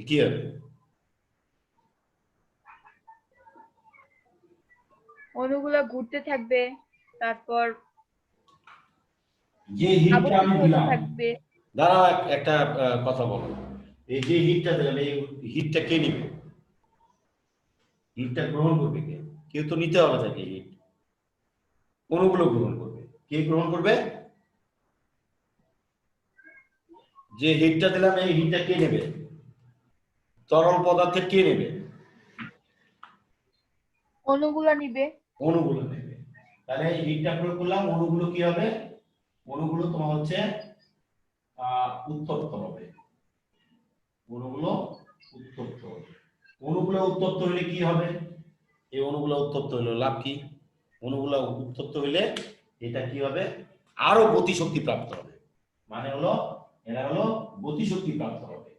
কি হবে? অণুগুলা ঘুরতে থাকবে, তারপর যে হিটটা আমি আবর্তিত হতে দিলাম, থাকবে। দাঁড়াও একটা কথা বলো, এই যে হিটটা দিলাম, এই হিটটা কে নিবে? হিটটা গ্রহণ করবে কে? কেউ তো নিতে হবে তাকে হিট। অণুগুলো গ্রহণ করবে। কে গ্রহণ করবে? যে হিটটা দিলাম, এই হিটটা কে নেবে? তরল পদার্থের কে নেবে? অণুগুলা নিবে। অণুগুলো নেবে। তাহলে এই হিটটা প্রয়োগ করলাম, অণুগুলো কি হবে? অণুগুলো তোমার হচ্ছে উত্তপ্ত হবে। অণুগুলো উত্তপ্ত হবে। অণুগুলো উত্তপ্ত হলে কি হবে? এই অণুগুলো উত্তপ্ত হলে লাভ কি? অণুগুলো উত্তপ্ত হলে এটা কি হবে? আরো গতিশক্তি প্রাপ্ত হবে। মানে হলো এরা হলো গতিশক্তি প্রাপ্ত হবে।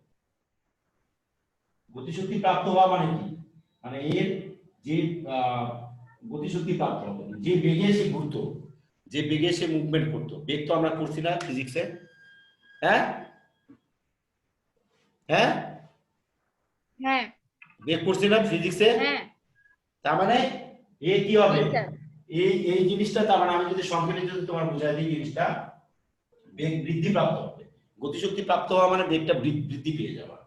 গতিশক্তি প্রাপ্ত হওয়া মানে কি? মানে এর যে গতিশক্তি প্রাপ্ত হবে, যে বেগে সে ঘুরতো, যে বেগে সে মুভমেন্ট করতো। বেগ তো আমরা করছি না ফিজিক্সে? হ্যাঁ হ্যাঁ, হ্যাঁ বেগ করছি না ফিজিক্সে? হ্যাঁ। তার মানে এ কি হবে? জি স্যার। এই এই জিনিসটা, তার মানে আমি যদি সংক্ষেপে যদি তোমার বুঝাই দিই জিনিসটা, বেগ বৃদ্ধি প্রাপ্ত হবে। গতিশক্তি প্রাপ্ত হওয়া মানে বেগটা বৃদ্ধি পেয়ে যাওয়া।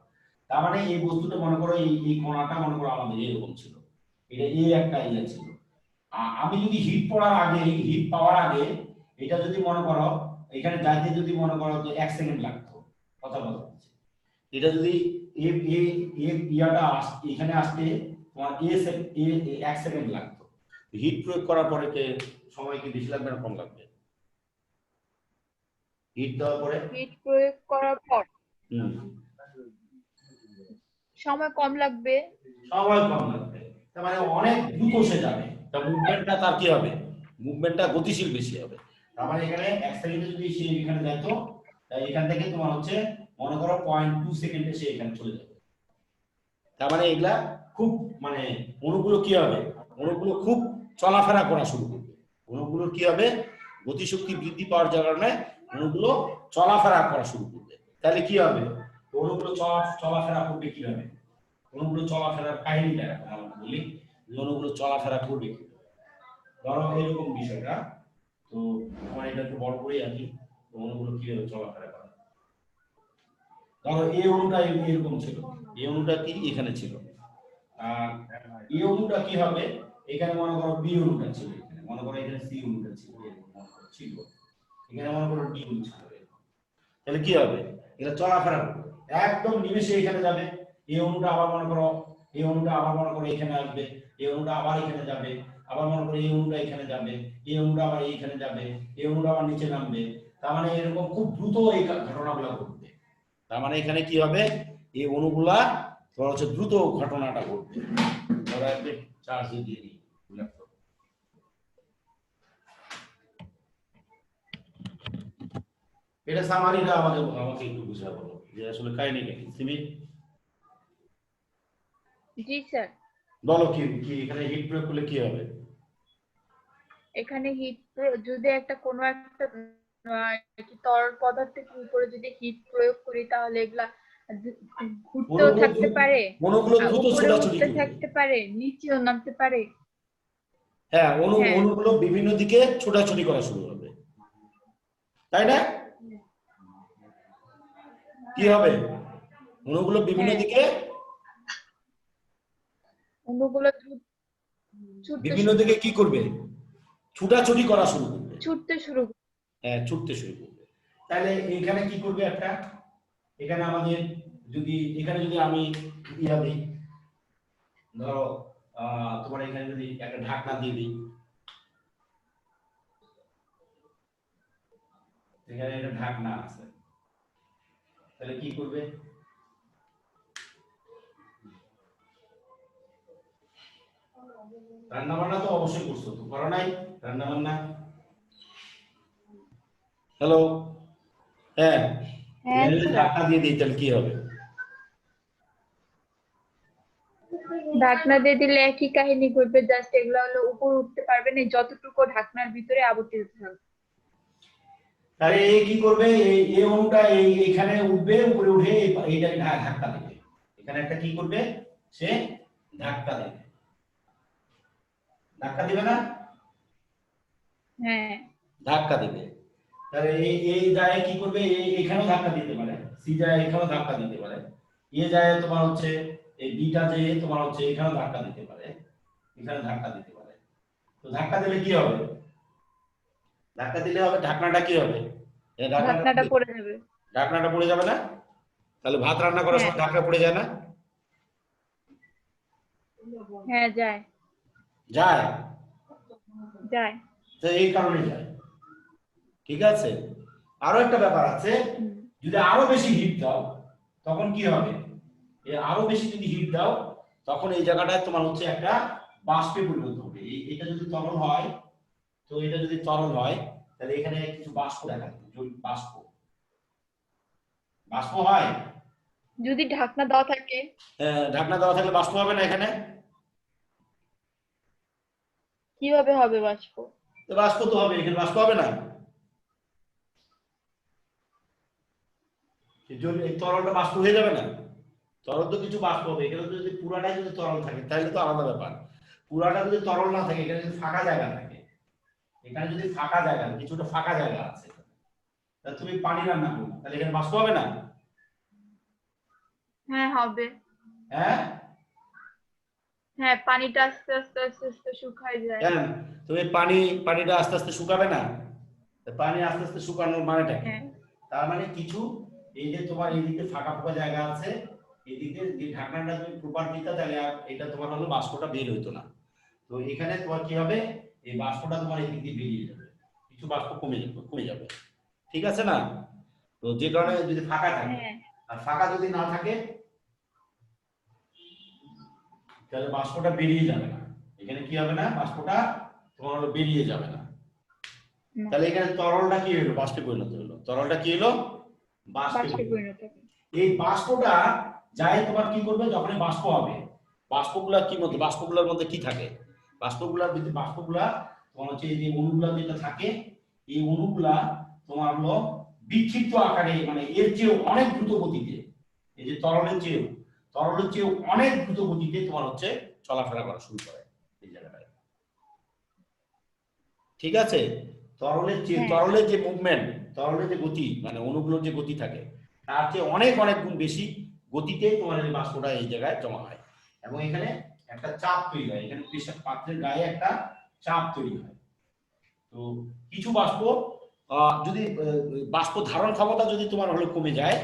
তার মানে এই বস্তুটা মনে করো, এই কণাটা মনে করো আমাদের এরকম ছিল, এটা এই একটা ইয়ে ছিল। আমি যদি হিট পড়ার আগে, হিট পাওয়ার আগে এটা যদি মনে করো এখানে যাইতে যদি মনে করো যে 1 সেকেন্ড লাগতো, কথা বলতে, এটা যদি ইয়াটা এখানে আসতে তোমার 1 সেকেন্ড লাগতো, হিট প্রয়োগ করার পরে সময় কি বেশি লাগবে না কম লাগবে? হিট দেওয়ার পরে হিট প্রয়োগ করার পর হুম সময় কম লাগবে। সময় কম লাগবে, তার মানে অনেক দ্রুত সে যাবে, তা মুভমেন্টটা তার কি হবে? মুভমেন্টটা গতিশীল বেশি হবে। তার মানে এখানে 1 সেকেন্ডে যদি সে এখানে যেত, তাই এখান থেকে তোমার হচ্ছে মনে করো 0.2 সেকেন্ডে সে এখানে চলে যাবে। তার মানে এগুলা খুব মানে অণুগুলো কি হবে? অণুগুলো খুব চলাফেরা করা শুরু করবে। অণুগুলোর কি হবে? গতিশক্তি বৃদ্ধি পাওয়ার কারণে অণুগুলো চলাফেরা করা শুরু করবে। তাহলে কি হবে? অণুগুলো চলাফেরা করবে কিভাবে? অণুগুলো চলাফেরার কাহিনীটা আমরা বলি, অণুগুলো চলাফেরা করবে কি? ধরো এরকম বিষয়টা, তো আমার এটা একটু বড় করেই আঁকি, অণুগুলো কিভাবে চলাফেরা করে। ধরো এই অণুটা এরকম ছিল, এই অণুটা কি এখানে ছিল, আর এই অণুটা কি হবে? এখানে মনে করো বি অণুটা ছিল, এখানে মনে করো এখানে সি অণুটা ছিল, ছিল এখানে মনে করো ডি অণু ছিল। তাহলে কি হবে? এটা চলাফেরা করবে, একদম নিমেষে এখানে যাবে। এই অণুটা আবার মনে করো, এই অণুটা আবার মনে করো এখানে আসবে, এই অণুটা আবার এখানে যাবে, আবার মনে করো এই অণুটা এখানে যাবে, এই অণুটা আবার এইখানে যাবে, এই অণুটা আবার নিচে নামবে। তার মানে এরকম খুব দ্রুত এই ঘটনাগুলো ঘটবে। তার মানে এখানে কি হবে? এই অণুগুলা তোমার হচ্ছে দ্রুত ঘটনাটা ঘটবে। ধরো একটা চার্জ দিয়ে দিই ল্যাপটপ, এটা সামারিটা আমাকে আমাকে একটু বুঝিয়ে বলো যে আসলে কাহিনী কি সিমি। জি স্যার। বলো কি কি এখানে হিট প্রয়োগ করলে কি হবে? এখানে যদি একটা কোনো একটা তরল পদার্থের উপরে যদি হিট প্রয়োগ করি তাহলে এগুলা ঘুরতেও থাকতে পারে, অণুগুলো দ্রুত উপরে ছোটাছুটি উঠতে করবে। থাকতে পারে, নিচেও নামতে পারে। হ্যাঁ, হ্যাঁ অণুগুলো বিভিন্ন দিকে ছোটাছুটি করা শুরু হবে, তাই না? কি হবে? অণুগুলো বিভিন্ন হ্যাঁ, দিকে অণুগুলো ছুটতে বিভিন্ন শুরু দিকে কি করবে? ছুটাছুটি করা শুরু করবে। ছুটতে শুরু হ্যাঁ, ছুটতে শুরু করবে। তাহলে এখানে কি করবে? একটা এখানে আমাদের এখানে যদি আমি ইয়া দিই, ধরো তোমার এখানে যদি একটা ঢাকনা দিয়ে দিই, এখানে একটা ঢাকনা আছে, তাহলে কি করবে? রান্না বান্না তো অবশ্যই করছো, তো করো নাই রান্না বান্না? হ্যালো, হ্যাঁ, হ্যাঁ এখানে যদি স্যার। ঢাকনা দিয়ে দিই তাহলে কি হবে? ঢাকনা দিয়ে দিলে একই কাহিনী ঘটবে, জাস্ট এগুলো হলো উপর উঠতে পারবে না, যতটুকু ঢাকনার ভিতরে আবর্তিত থাকবে। তাহলে এ কি করবে? এই অণুটা এইখানে উঠবে, উপরে উঠে এইটাকে ধাক্কা দেবে। এখানে একটা কি করবে? সে ধাক্কা দেবে। ধাক্কা দিবে না? হ্যাঁ। ধাক্কা দেবে। তাহলে এই যায় কি করবে? এখানেও ধাক্কা দিতে পারে, সি যায় এখানেও ধাক্কা দিতে পারে, এ যায় তোমার হচ্ছে এই বিটা যে তোমার হচ্ছে এখানেও ধাক্কা দিতে পারে, এখানে ধাক্কা দিতে পারে। তো ধাক্কা দিলে কি হবে? ধাক্কা দিলে হবে ঢাকনাটা কি হবে? এই ঢাকনাটা পড়ে যাবে। ঢাকনাটা পড়ে যাবে না? তাহলে ভাত রান্না করার হ্যাঁ। সময় ঢাকনা পড়ে যায় না? হ্যাঁ যায়। যায়। যায়। তো এই কারণে যায়। ঠিক আছে? আরো একটা ব্যাপার আছে, হুম। যদি আরো বেশি হিট দাও তখন কি হবে? আরো বেশি যদি হিট দাও তখন এই জায়গাটায় তোমার হচ্ছে একটা বাষ্পে পরিণত হবে। এটা যদি তরল হয়, তো এটা যদি তরল হয় তাহলে এখানে কিছু বাষ্প দেখা যাবে, বাষ্প বাষ্প হয়। যদি ঢাকনা দেওয়া থাকে। ঢাকনা দেওয়া থাকলে বাষ্প হবে না এখানে? কিভাবে হবে বাষ্প? তো বাষ্প তো হবে, এখানে বাষ্প হবে না? এই তরলটা বাষ্প হয়ে যাবে না? তরল তো কিছু বাষ্প হবে, এখানে তো যদি পুরাটাই যদি তরল থাকে তাহলে তো আলাদা ব্যাপার। পুরাটা যদি তরল না থাকে, এখানে যদি ফাঁকা জায়গা থাকে, এখানে যদি ফাঁকা জায়গা, কিছুটা ফাঁকা জায়গা আছে, তাহলে তুমি পানি রান্না করো, তাহলে এখানে বাষ্প হবে না? হ্যাঁ হবে। হ্যাঁ। হ্যাঁ, পানিটা আস্তে আস্তে আস্তে আস্তে শুকায় যায়। কেন? তুমি পানিটা আস্তে আস্তে শুকাবে না? পানি আস্তে আস্তে শুকানোর মানেটা কি? হ্যাঁ। তার মানে কিছু এই যে তোমার এইদিকে ফাঁকা ফাঁকা জায়গা আছে, এদিকে যে ঢাকনাটা তুমি প্রপার দিতে, তাহলে এটা তোমার হলো বাষ্পটা বের হইতো না। তো এখানে তোমার কি হবে? এই বাষ্পটা তোমার এদিক দিয়ে বেরিয়ে যাবে, কিছু বাষ্প কমে যাবে। ঠিক আছে না? তো যে কারণে যদি ফাঁকা থাকে, হ্যাঁ। আর ফাঁকা যদি না থাকে তাহলে বাষ্পটা বেরিয়ে যাবে না। এখানে কি হবে না? বাষ্পটা তোমার হলো বেরিয়ে যাবে না। তাহলে এখানে তরলটা কি হলো? বাষ্পে পরিণত হলো। তরলটা কি হলো? বাষ্পে বাষ্পে পরিণত হবে। এই বাষ্পটা যায় তোমার কি করবে? যখন বাষ্প হবে, বাষ্পগুলোর মধ্যে কি থাকে? বাষ্পগুলা তোমার হচ্ছে এই যে অণুগুলা যেটা থাকে, এই অণুগুলা তোমার হলো বিক্ষিপ্ত আকারে, মানে এর চেয়েও অনেক দ্রুত গতিতে, এই যে তরলের চেয়েও অনেক দ্রুত গতিতে তোমার হচ্ছে চলাফেরা করা শুরু করে এই জায়গাটায়। ঠিক আছে? হ্যাঁ। তরলের যে মুভমেন্ট, তরলের যে গতি, মানে অণুগুলোর যে গতি থাকে, তার চেয়ে অনেক অনেক গুণ বেশি গতিতে তোমার এই বাষ্পটা এই জায়গায় জমা হয়, এবং এখানে একটা চাপ তৈরি হয়, এখানে প্রেসার পাত্রের গায়ে একটা চাপ তৈরি হয়। তো কিছু বাষ্প যদি বাষ্প ধারণ ক্ষমতা যদি তোমার হলো কমে যায়,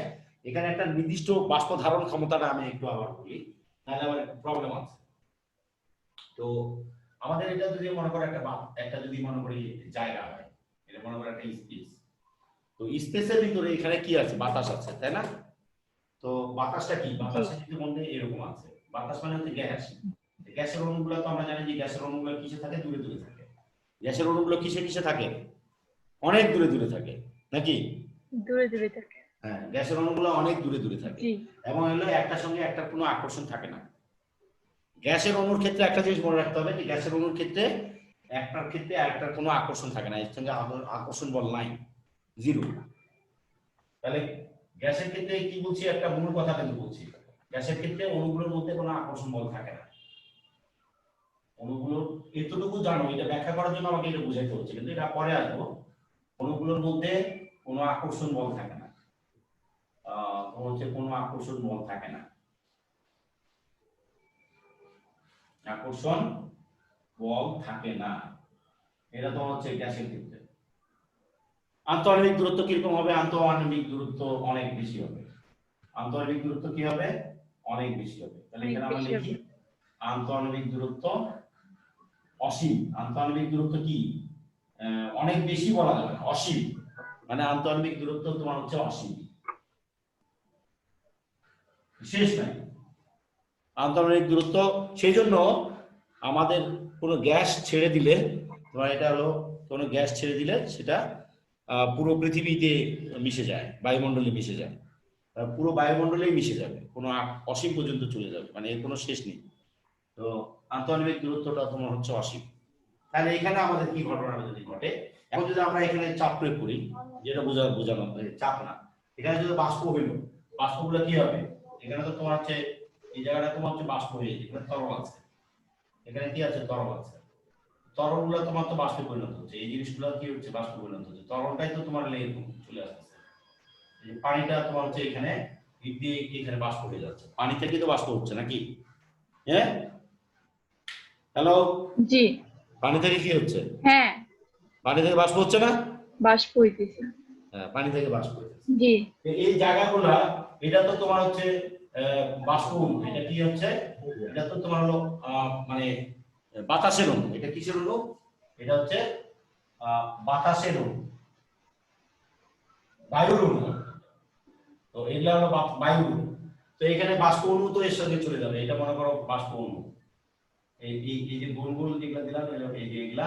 এখানে একটা নির্দিষ্ট বাষ্প ধারণ ক্ষমতাটা আমি একটু আবার বলি, তাহলে আবার একটু প্রবলেম আছে। তো আমাদের এটা যদি মনে করো একটা যদি মনে করি জায়গা হয়, এটা মনে করো একটা স্পেস। তো স্পেসের ভিতরে এখানে কি আছে? বাতাস আছে, তাই না? তো বাতাসটা কি? বাতাসের মধ্যে এরকম আছে, বাতাস মানে হচ্ছে গ্যাস। গ্যাসের অণুগুলো তো আমরা জানি যে গ্যাসের অণুগুলো কিসে থাকে? দূরে দূরে থাকে। গ্যাসের অণুগুলো কিসে কিসে থাকে? অনেক দূরে দূরে থাকে, নাকি? দূরে দূরে থাকে। হ্যাঁ, গ্যাসের অণুগুলো অনেক দূরে দূরে থাকে, জি। এবং হলো একটার সঙ্গে একটা কোনো আকর্ষণ থাকে না। গ্যাসের অণুর ক্ষেত্রে একটা জিনিস মনে রাখতে হবে, যে গ্যাসের অণুর ক্ষেত্রে একটার ক্ষেত্রে আরেকটার কোনো আকর্ষণ থাকে না, এর সঙ্গে আকর্ষণ বল নাই, জিরো। তাহলে গ্যাসের ক্ষেত্রে কি বলছি? একটা মূল কথা কিন্তু বলছি, গ্যাসের ক্ষেত্রে অণুগুলোর মধ্যে কোনো আকর্ষণ বল থাকে না। অণুগুলো এতটুকু জানো, এটা ব্যাখ্যা করার জন্য আমাকে এটা বুঝাইতে হচ্ছে, কিন্তু এটা পরে আসবো। অণুগুলোর মধ্যে কোনো আকর্ষণ বল থাকে না, কোনো আকর্ষণ বল থাকে না, আকর্ষণ বল থাকে না। এটা তোমার হচ্ছে গ্যাসের ক্ষেত্রে। আন্তঃআণবিক দূরত্ব কিরকম হবে? আন্তঃআণবিক দূরত্ব অনেক বেশি হবে। আন্তঃআণবিক দূরত্ব কি হবে? অনেক বেশি হবে। তাহলে এখানে আমরা লিখি আন্তঃআণবিক দূরত্ব অসীম। আন্তঃআণবিক দূরত্ব কি অনেক বেশি বলা যাবে না, অসীম। মানে আন্তঃআণবিক দূরত্ব তোমার হচ্ছে অসীম, শেষ নাই আন্তঃআণবিক দূরত্ব। সেই জন্য আমাদের কোনো গ্যাস ছেড়ে দিলে, তোমার এটা হলো কোনো গ্যাস ছেড়ে দিলে সেটা পুরো পৃথিবীতে মিশে যায়, বায়ুমণ্ডলে মিশে যায়, পুরো বায়ুমণ্ডলেই মিশে যাবে, কোনো অসীম পর্যন্ত চলে যাবে, মানে এর কোনো শেষ নেই। তো আন্তঃআণবিক দূরত্বটা তোমার হচ্ছে অসীম। তাহলে এখানে আমাদের কি ঘটনা যদি ঘটে, এখন যদি আমরা এখানে চাপ প্রয়োগ করি, যেটা বোঝানো চাপ না, এখানে যদি বাষ্প হইল, বাষ্পগুলো কি হবে? এখানে তো তোমার হচ্ছে এই জায়গাটা তোমার হচ্ছে বাষ্প হয়ে যায়, এখানে তরল আছে, এখানে কি আছে? তরল আছে। তরলগুলো তোমার তো বাষ্পে পরিণত হচ্ছে, এই জিনিসগুলো কি হচ্ছে? বাষ্পে পরিণত হচ্ছে। তরলটাই তো তোমার এরকম চলে আসতেছে, এই পানিটা তোমার হচ্ছে এখানে দিয়ে এখানে বাষ্প হয়ে যাচ্ছে, পানি থেকে তো বাষ্প হচ্ছে নাকি? হ্যাঁ, হ্যালো, জি, পানি থেকে কি হচ্ছে? হ্যাঁ, পানি থেকে বাষ্প হচ্ছে না? বাষ্প হইতেছে। হ্যাঁ, পানি থেকে বাষ্প হচ্ছে। জি, এই জায়গাগুলো, এটা তো তোমার হচ্ছে বাষ্প অণু। এটা কি হচ্ছে? এটা তো তোমার হলো মানে বাতাসের অণু। এটা কিসের অণু? এটা হচ্ছে বাতাসের অণু, বায়ুর অণু। তো এগুলা হলো বায়ু অণু। তো এখানে বাষ্প অণু তো এর সঙ্গে চলে যাবে, এটা মনে করো বাষ্প অণু। এই এই যে গোল গোল যেগুলা দিলাম, এই যে এগুলা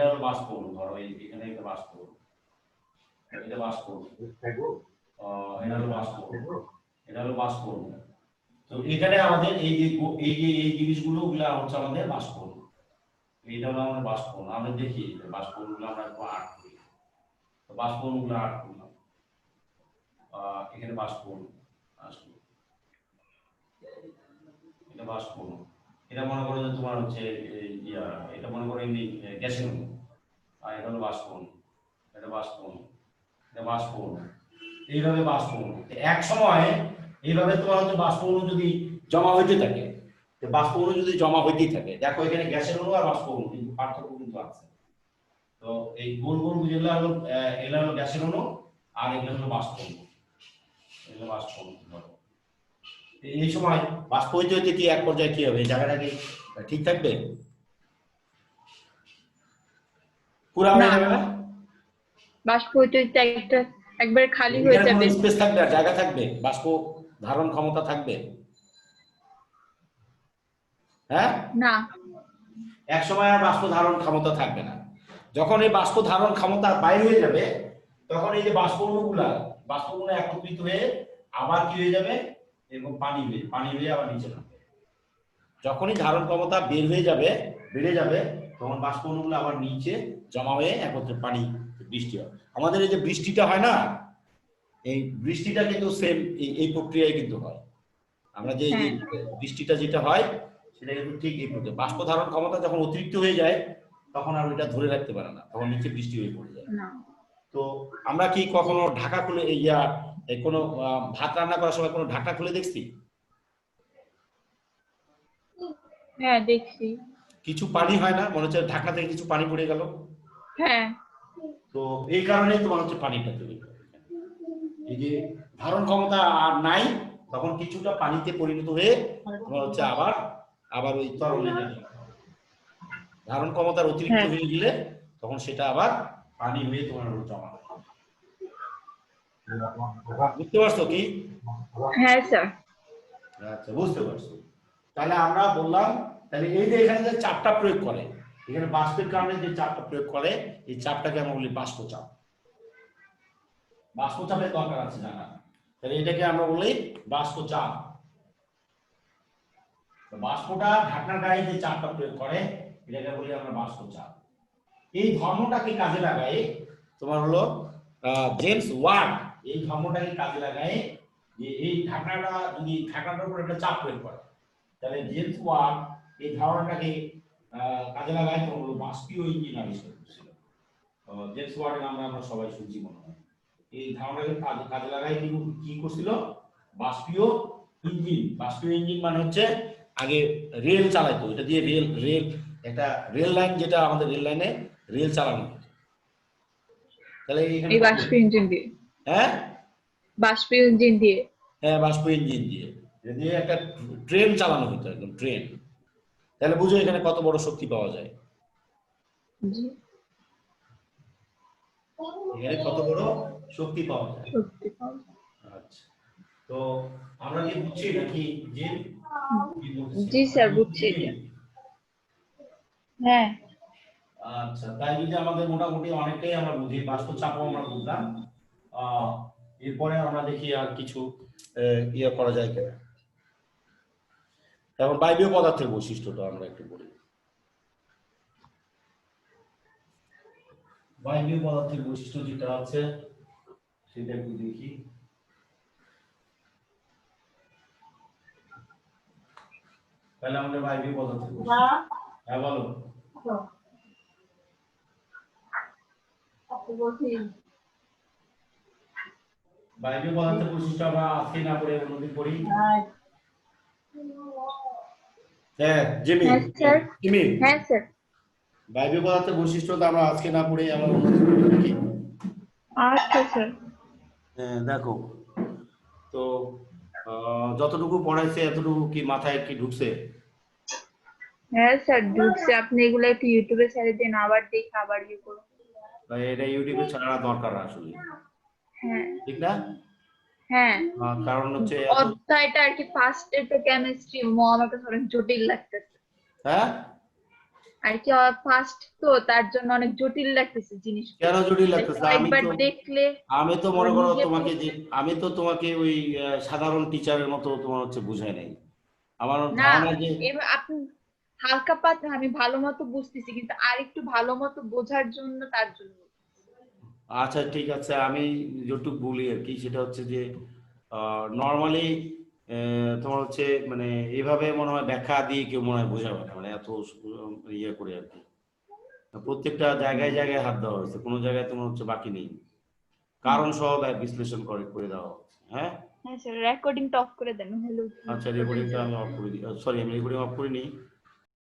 হলো বাষ্প অণু। ধরো এখানে একটা বাষ্প অণু, এটা বাষ্প অণু, এটা হলো বাষ্প অণু, এটা হলো বাষ্প অণু। তো এখানে আমাদের এই জিনিসগুলো ওগুলা হচ্ছে আমাদের বাষ্প অণু। এইটা হলো আমাদের বাষ্প অণু। আমরা দেখি বাষ্প অণুগুলো আমরা একটু আর্ট করি। তো বাষ্প অণুগুলো আর্ট করলাম, এখানে বাষ্প অণু আসলো, এটা বাষ্প অণু। এটা মনে করো যে তোমার হচ্ছে এটা মনে করো এমনি গ্যাসের অণু, আর এটা হলো বাষ্প অণু, এটা বাষ্প অণু, এটা বাষ্প অণু। এইভাবে বাষ্প অণু এক সময় এইভাবে তোমার হচ্ছে বাষ্প অণু যদি জমা হইতে থাকে, বাষ্প অণু যদি জমা হইতেই থাকে, দেখো এখানে গ্যাসের অণু আর বাষ্প অণু কিন্তু পার্থক্য কিন্তু আছে। তো এই গোল গোল যেগুলো হলো এগুলো হলো গ্যাসের অণু, আর এগুলো হলো বাষ্প অণু, এগুলো বাষ্প অণু। এই সময় বাষ্প হইতে হইতে কি এক পর্যায়ে কি হবে? এই জায়গাটা কি ঠিক থাকবে? পুরা হয়ে যাবে না? বাষ্প হইতে হইতে একবার খালি হয়ে যাবে, স্পেস থাকবে আর জায়গা থাকবে, বাষ্প ধারণ ক্ষমতা থাকবে? হ্যাঁ না, এক সময় আর বাষ্প ধারণ ক্ষমতা থাকবে না। যখন এই বাষ্প ধারণ ক্ষমতা বাইরে হয়ে যাবে, তখন এই যে বাষ্প অণুগুলো একত্রিত হয়ে আবার কি হয়ে যাবে? এরকম পানি হয়ে আবার নিচে নামবে। যখনই ধারণ ক্ষমতা বেড়ে যাবে, তখন বাষ্প অণুগুলো আবার নিচে জমা হয়ে একত্রে পানি বৃষ্টি হয়। আমাদের এই যে বৃষ্টিটা হয় না, এই বৃষ্টিটা কিন্তু সেম এই প্রক্রিয়ায় কিন্তু হয়। আমরা যে বৃষ্টিটা যেটা হয় সেটা কিন্তু ঠিক এই প্রক্রিয়া। বাষ্প ধারণ ক্ষমতা যখন অতিরিক্ত হয়ে যায়, তখন আর ওইটা ধরে রাখতে পারে না, তখন নিচে বৃষ্টি হয়ে পড়ে যায়। তো আমরা কি কখনো ঢাকা খুলে কোনো ভাত রান্না করার সময় কোনো ঢাকনা খুলে দেখছি? হ্যাঁ দেখছি। কিছু পানি হয় না, মনে হচ্ছে ঢাকনা থেকে কিছু পানি পড়ে গেল। হ্যাঁ, তো এই কারণে তোমার হচ্ছে পানিটা তৈরি হয়। এই যে ধারণ ক্ষমতা আর নাই, তখন কিছুটা পানিতে পরিণত হয়ে তোমার হচ্ছে আবার ওই তরলে ধারণ ক্ষমতার অতিরিক্ত হয়ে গেলে তখন সেটা আবার পানি হয়ে তোমার জমা হয়। বুঝতে পারছো কি? হ্যাঁ স্যার। আচ্ছা, বুঝতে পারছো। তাহলে আমরা বললাম, তাহলে এই যে এখানে যে চাপটা প্রয়োগ করে, এখানে বাষ্পের কারণে যে চাপটা প্রয়োগ করে, এই চাপটাকে আমরা বলি বাষ্পচাপ। বাষ্পচাপের দরকার আছে জানা, তাহলে এটাকে আমরা বলি বাষ্পচাপ। বাষ্পটা ঢাকনার গায়ে যে চাপটা প্রয়োগ করে, এটাকে বলি আমরা বাষ্পচাপ। এই ধর্মটাকে কাজে লাগায় তোমার হলো জেমস ওয়াট এই ধর্মটাকে কাজে লাগায় যে এই ঢাকনাটার উপর একটা চাপ প্রয়োগ করে, তাহলে জেমস ওয়াট এই ধারণাটাকে কাজে লাগায় তোমার হলো বাষ্পীয় ইঞ্জিন আবিষ্কার করেছিল। জেমস ওয়াটের নাম আমরা সবাই শুনছি মনে হয়। এই ধারণাটাকে কাজে লাগায় কি করছিল? বাষ্পীয় ইঞ্জিন। বাষ্পীয় ইঞ্জিন মানে হচ্ছে আগে রেল চালাইতো, এটা দিয়ে একটা রেল লাইন, যেটা আমাদের রেল লাইনে রেল চালানো হয়। তাহলে এখানে এই বাষ্প ইঞ্জিন দিয়ে, হ্যাঁ বাষ্প ইঞ্জিন দিয়ে। হ্যাঁ বাষ্প ইঞ্জিন দিয়ে, যদি একটা ট্রেন চালানো হতো, একদম ট্রেন, তাহলে বুঝো এখানে কত বড় শক্তি পাওয়া যায়, জি, এখানে কত বড় শক্তি পাওয়া যায়। সত্যি পাওয়া যায়। আচ্ছা, তো আমরা কি বুঝছি নাকি যে কি বলছি জি স্যার, বুঝছি এটা। হ্যাঁ আচ্ছা, তাই যদি আমাদের মোটামুটি অনেকটাই আমরা বুঝি, বাষ্প চাপও আমরা বুঝলাম। এরপরে আমরা দেখি আর কিছু ইয়ে করা যায় কিনা। এখন বায়বীয় পদার্থের বৈশিষ্ট্যটা আমরা একটু বলি। বায়বীয় পদার্থের বৈশিষ্ট্য যেটা আছে সেটা একটু দেখি। তাহলে আমাদের বায়বীয় পদার্থের বৈশিষ্ট্য, হ্যাঁ বলো। বায়বীয় পদার্থের বৈশিষ্ট্য আমরা আজকে না পড়ে অন্যদিন পড়ি। হ্যাঁ জিমি, হ্যাঁ স্যার। জিমি, হ্যাঁ স্যার। বায়বীয় পদার্থের বৈশিষ্ট্যটা আমরা আজকে না পড়ে আমরা অন্যদিন পড়ি নাকি? আচ্ছা স্যার। হ্যাঁ দেখো, তো যতটুকু পড়াইছে এতটুকু কি মাথায় কি ঢুকছে? হ্যাঁ স্যার, ঢুকছে। আপনি এগুলো একটু ইউটিউবে ছেড়ে দিন, আবার দেখে আবার ইয়ে করুন। এটা ইউটিউবে ছাড়া দরকার আসলে, হ্যাঁ ঠিক না? হ্যাঁ, কারণ হচ্ছে এত, অধ্যায়টা আর কি ফার্স্ট একটু কেমিস্ট্রি আমার কাছে অনেক জটিল লাগতেছে হ্যাঁ আর কি। ফার্স্ট তো তার জন্য অনেক জটিল লাগতেছে জিনিসগুলো। কেন জটিল লাগতেছে? একবার দেখলে আমি তো মনে করো নিজে তোমাকে যে, আমি তো তোমাকে ওই সাধারণ টিচারের মতো তোমার হচ্ছে বুঝাই নাই। আমার না, ধারণা যে, এবার আপনি হালকা পাতলা আমি ভালো মতো বুঝতেছি, কিন্তু আর একটু ভালো মতো বোঝার জন্য, তার জন্য। আচ্ছা ঠিক আছে, আমি যেটুকু বলি আর কি, সেটা হচ্ছে যে নর্মালি তোমার হচ্ছে মানে এইভাবে মনে হয় ব্যাখ্যা দিয়ে কেউ মনে হয় বোঝাবে না, মানে এত ইয়ে করে আর কি। প্রত্যেকটা জায়গায় জায়গায় হাত দেওয়া হয়েছে, কোনো জায়গায় তোমার হচ্ছে বাকি নেই, কারণ সহ বিশ্লেষণ করে করে দেওয়া হচ্ছে। হ্যাঁ হ্যাঁ স্যার, রেকর্ডিংটা অফ করে দেন। হ্যালো। আচ্ছা, রেকর্ডিংটা আমি অফ করে দিই, সরি আমি রেকর্ডিং অফ করিনি।